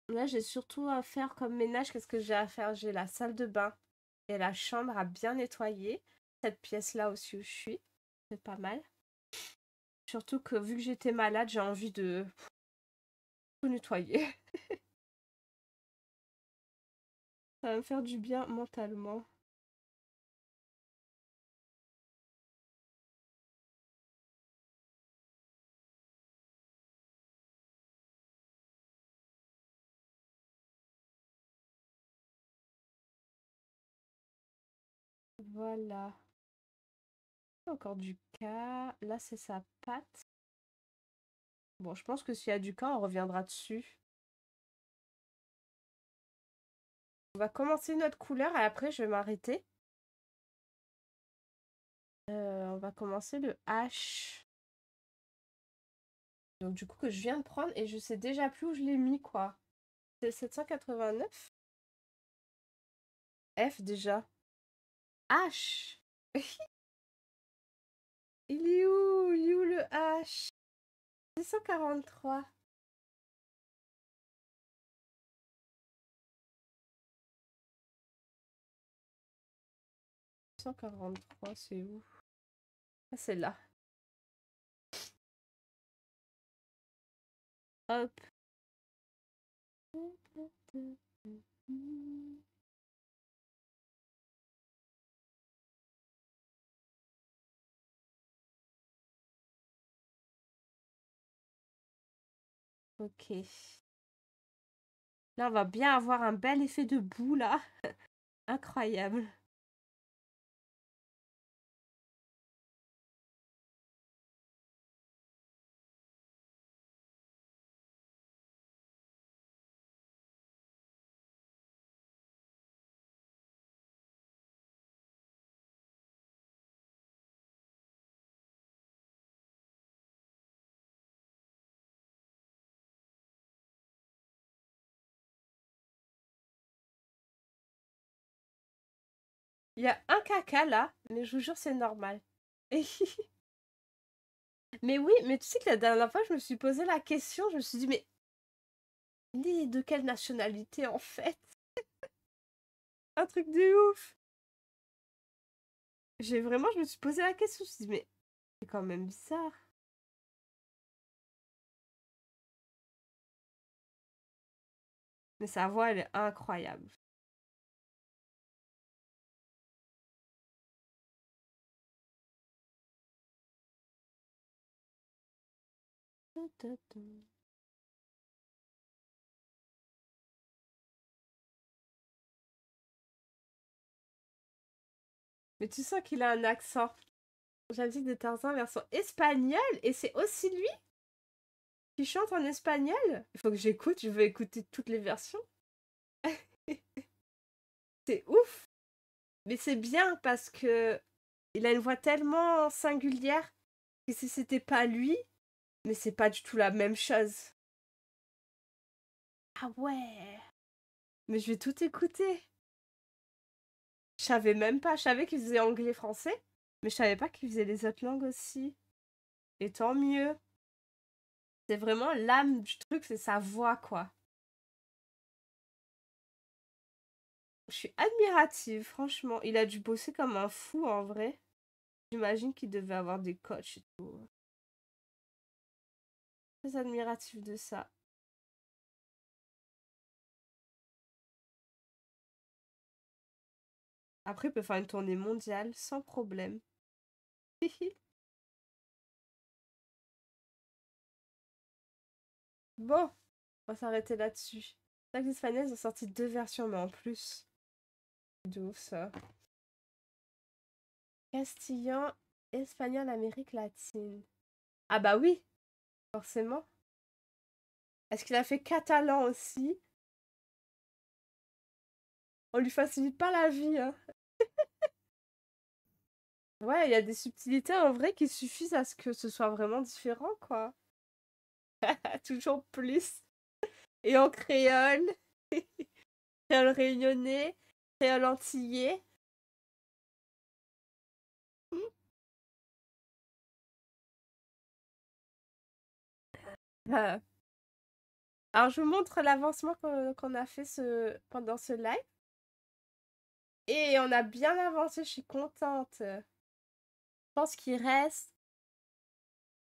Là, j'ai surtout à faire comme ménage. Qu'est-ce que j'ai à faire? J'ai la salle de bain et la chambre à bien nettoyer. Cette pièce-là aussi où je suis. C'est pas mal. Surtout que vu que j'étais malade, j'ai envie de tout nettoyer. Ça va me faire du bien mentalement. Voilà. Encore du cas. Là, c'est sa pâte. Bon, je pense que s'il y a du cas, on reviendra dessus. On va commencer notre couleur et après, je vais m'arrêter. On va commencer le H. Donc, du coup, que je viens de prendre et je sais déjà plus où je l'ai mis, quoi. C'est 789. F déjà. H. Il est où? Il est où le H? 643. 143, c'est où? Ah, c'est là. Hop. Ok. Là, on va bien avoir un bel effet de boue, là. Incroyable. Il y a un caca là, mais je vous jure, c'est normal. Mais oui, mais tu sais que la dernière fois, je me suis posé la question, je me suis dit, mais il est de quelle nationalité en fait? Un truc de ouf. Je me suis posé la question, je me suis dit, mais c'est quand même bizarre. Mais sa voix, elle est incroyable. Mais tu sens qu'il a un accent. J'avais de Tarzan version espagnole, et c'est aussi lui qui chante en espagnol. Il faut que j'écoute, je veux écouter toutes les versions. C'est ouf. Mais c'est bien parce que il a une voix tellement singulière que si c'était pas lui, mais c'est pas du tout la même chose. Ah ouais. Mais je vais tout écouter. Je savais même pas. Je savais qu'il faisait anglais-français, mais je savais pas qu'il faisait les autres langues aussi. Et tant mieux. C'est vraiment l'âme du truc, c'est sa voix, quoi. Je suis admirative, franchement. Il a dû bosser comme un fou, en vrai. J'imagine qu'il devait avoir des coachs et tout. Très admiratif de ça. Après, il peut faire une tournée mondiale sans problème. Bon, on va s'arrêter là-dessus. Taxi Espagnol, ils ont sorti 2 versions, mais en plus. De ouf, ça. Castillan, espagnol, Amérique latine. Ah bah oui, forcément. Est-ce qu'il a fait catalan aussi? On lui facilite pas la vie, hein. Ouais, il y a des subtilités en vrai qui suffisent à ce que ce soit vraiment différent, quoi. Toujours plus. Et en créole, créole réunionnais, créole antillais. Euh, Alors, je vous montre l'avancement qu'on a fait pendant ce live. Et on a bien avancé, je suis contente. Je pense qu'il reste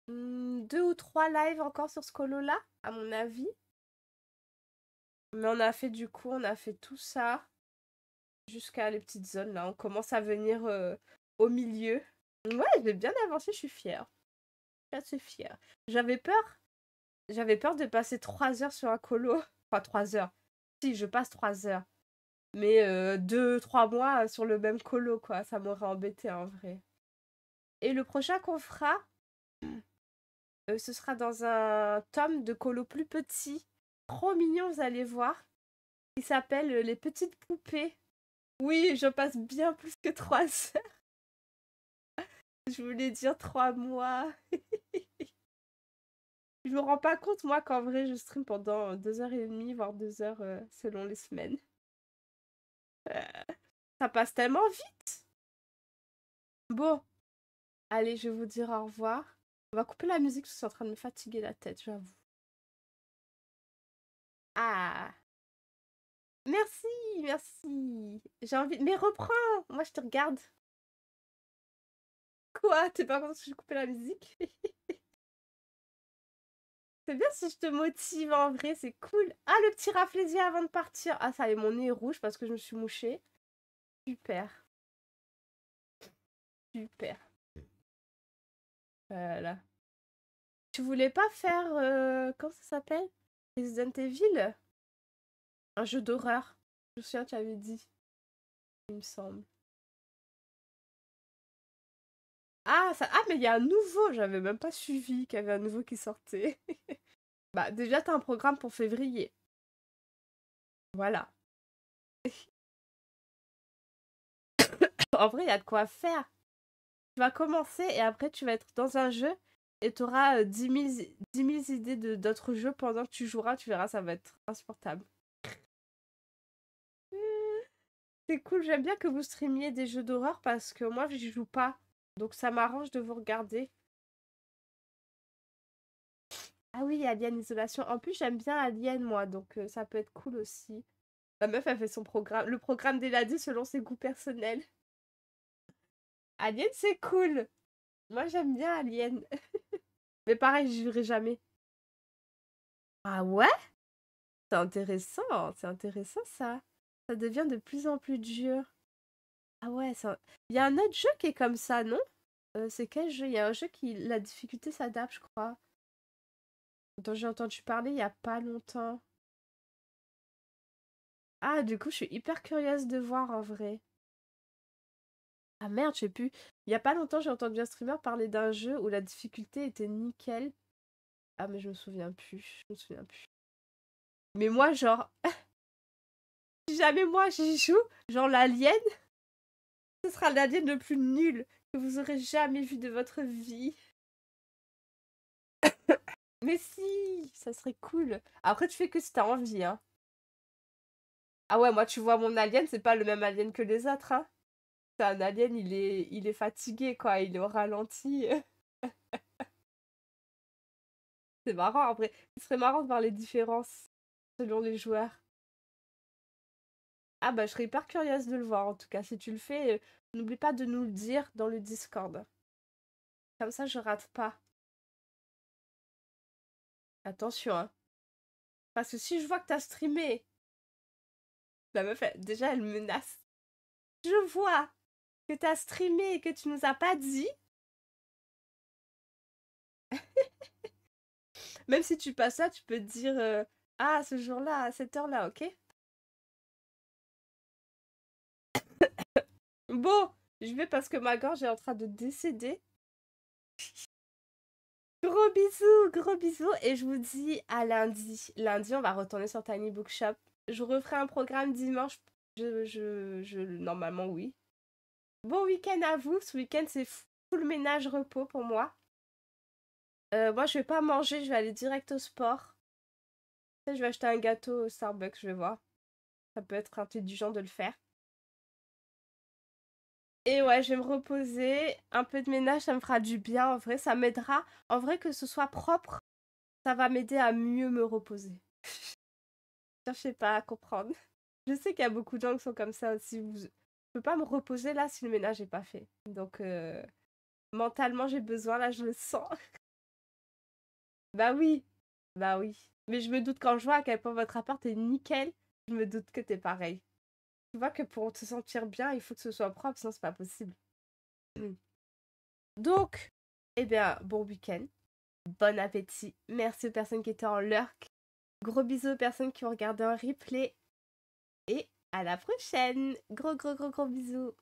2 ou 3 lives encore sur ce colo-là, à mon avis. Mais on a fait tout ça jusqu'à les petites zones là. On commence à venir au milieu. Ouais, j'ai bien avancé, je suis fière. Je suis assez fière. J'avais peur. J'avais peur de passer 3 heures sur un colo. Enfin, 3 heures. Si, je passe 3 heures. Mais 2, 3 mois sur le même colo, quoi. Ça m'aurait embêté en vrai. Et le prochain qu'on fera, ce sera dans un tome de colo plus petit. Trop mignon, vous allez voir. Il s'appelle Les Petites Poupées. Oui, je passe bien plus que 3 heures. Je voulais dire 3 mois. Je me rends pas compte, moi, qu'en vrai, je stream pendant 2 heures et demie, voire 2 heures selon les semaines. Euh, Ça passe tellement vite. Bon, allez, je vais vous dire au revoir. On va couper la musique, parce que c'est en train de me fatiguer la tête, j'avoue. Ah, merci, merci. J'ai envie... Mais reprends, moi je te regarde. Quoi? T'es pas content que j'ai coupé la musique? C'est bien si je te motive en vrai, c'est cool. Ah, le petit raflésier avant de partir. Ah, ça y est, mon nez est rouge parce que je me suis mouchée. Super, super. Voilà. Tu voulais pas faire... comment ça s'appelle? Resident Evil? Un jeu d'horreur. Je me souviens, tu avais dit, il me semble. Ah, mais il y a un nouveau. J'avais même pas suivi qu'il y avait un nouveau qui sortait. Bah, déjà, t'as un programme pour février. Voilà. En vrai, il y a de quoi faire. Tu vas commencer et après, tu vas être dans un jeu et tu auras 10 000 idées d'autres jeux pendant que tu joueras. Tu verras, ça va être insupportable. C'est cool, j'aime bien que vous streamiez des jeux d'horreur parce que moi, j'y joue pas. Donc ça m'arrange de vous regarder. Ah oui, Alien Isolation. En plus, j'aime bien Alien, moi, donc ça peut être cool aussi. La meuf, elle fait son programme, le programme d'Eladi selon ses goûts personnels. Alien, c'est cool. Moi, j'aime bien Alien. Mais pareil, je jouerai jamais. Ah ouais? C'est intéressant ça. Ça devient de plus en plus dur. Ah ouais, ça... Il y a un autre jeu qui est comme ça, non? C'est quel jeu? Il y a un jeu qui... La difficulté s'adapte, je crois. Dont j'ai entendu parler il y a pas longtemps. Ah, du coup, je suis hyper curieuse de voir en vrai. Ah merde, je sais plus. Il y a pas longtemps, j'ai entendu un streamer parler d'un jeu où la difficulté était nickel. Ah, mais je me souviens plus. Je me souviens plus. Mais moi, genre, si jamais moi j'y joue, genre l'alien, ce sera l'alien le plus nul que vous aurez jamais vu de votre vie. Mais si, ça serait cool. Après, tu fais que si t'as envie, hein. Ah ouais, moi, tu vois, mon alien, c'est pas le même alien que les autres, hein. C'est un alien, il est fatigué, quoi. Il est au ralenti. C'est marrant, après. Ce serait marrant de voir les différences selon les joueurs. Ah bah, je serais hyper curieuse de le voir, en tout cas. Si tu le fais, n'oublie pas de nous le dire dans le Discord. Comme ça, je rate pas. Attention, hein. Parce que si je vois que t'as streamé, la meuf, déjà, elle menace. Je vois que t'as streamé et que tu nous as pas dit. Même si tu passes là, tu peux te dire ah, ce jour-là, à cette heure-là, ok? Bon, je vais parce que ma gorge est en train de décéder. Gros bisous, et je vous dis à lundi. Lundi, on va retourner sur Tiny Bookshop. Je referai un programme dimanche. Normalement, oui. Bon week-end à vous. Ce week-end, c'est full ménage repos pour moi. Moi, je vais pas manger, je vais aller direct au sport. Je vais acheter un gâteau au Starbucks, je vais voir. Ça peut être intelligent de le faire. Et ouais, je vais me reposer. Un peu de ménage, ça me fera du bien. En vrai, ça m'aidera. En vrai, que ce soit propre, ça va m'aider à mieux me reposer. Cherchez pas à comprendre. Je sais qu'il y a beaucoup de gens qui sont comme ça aussi. Je peux pas me reposer là si le ménage est pas fait. Donc, mentalement, j'ai besoin, là, je le sens. Bah oui, bah oui. Mais je me doute quand je vois à quel point votre appart est nickel, je me doute que t'es pareil. Tu vois que pour se sentir bien, il faut que ce soit propre, sinon c'est pas possible. Donc, eh bien, bon week-end, bon appétit. Merci aux personnes qui étaient en lurk. Gros bisous aux personnes qui ont regardé un replay. Et à la prochaine. Gros bisous.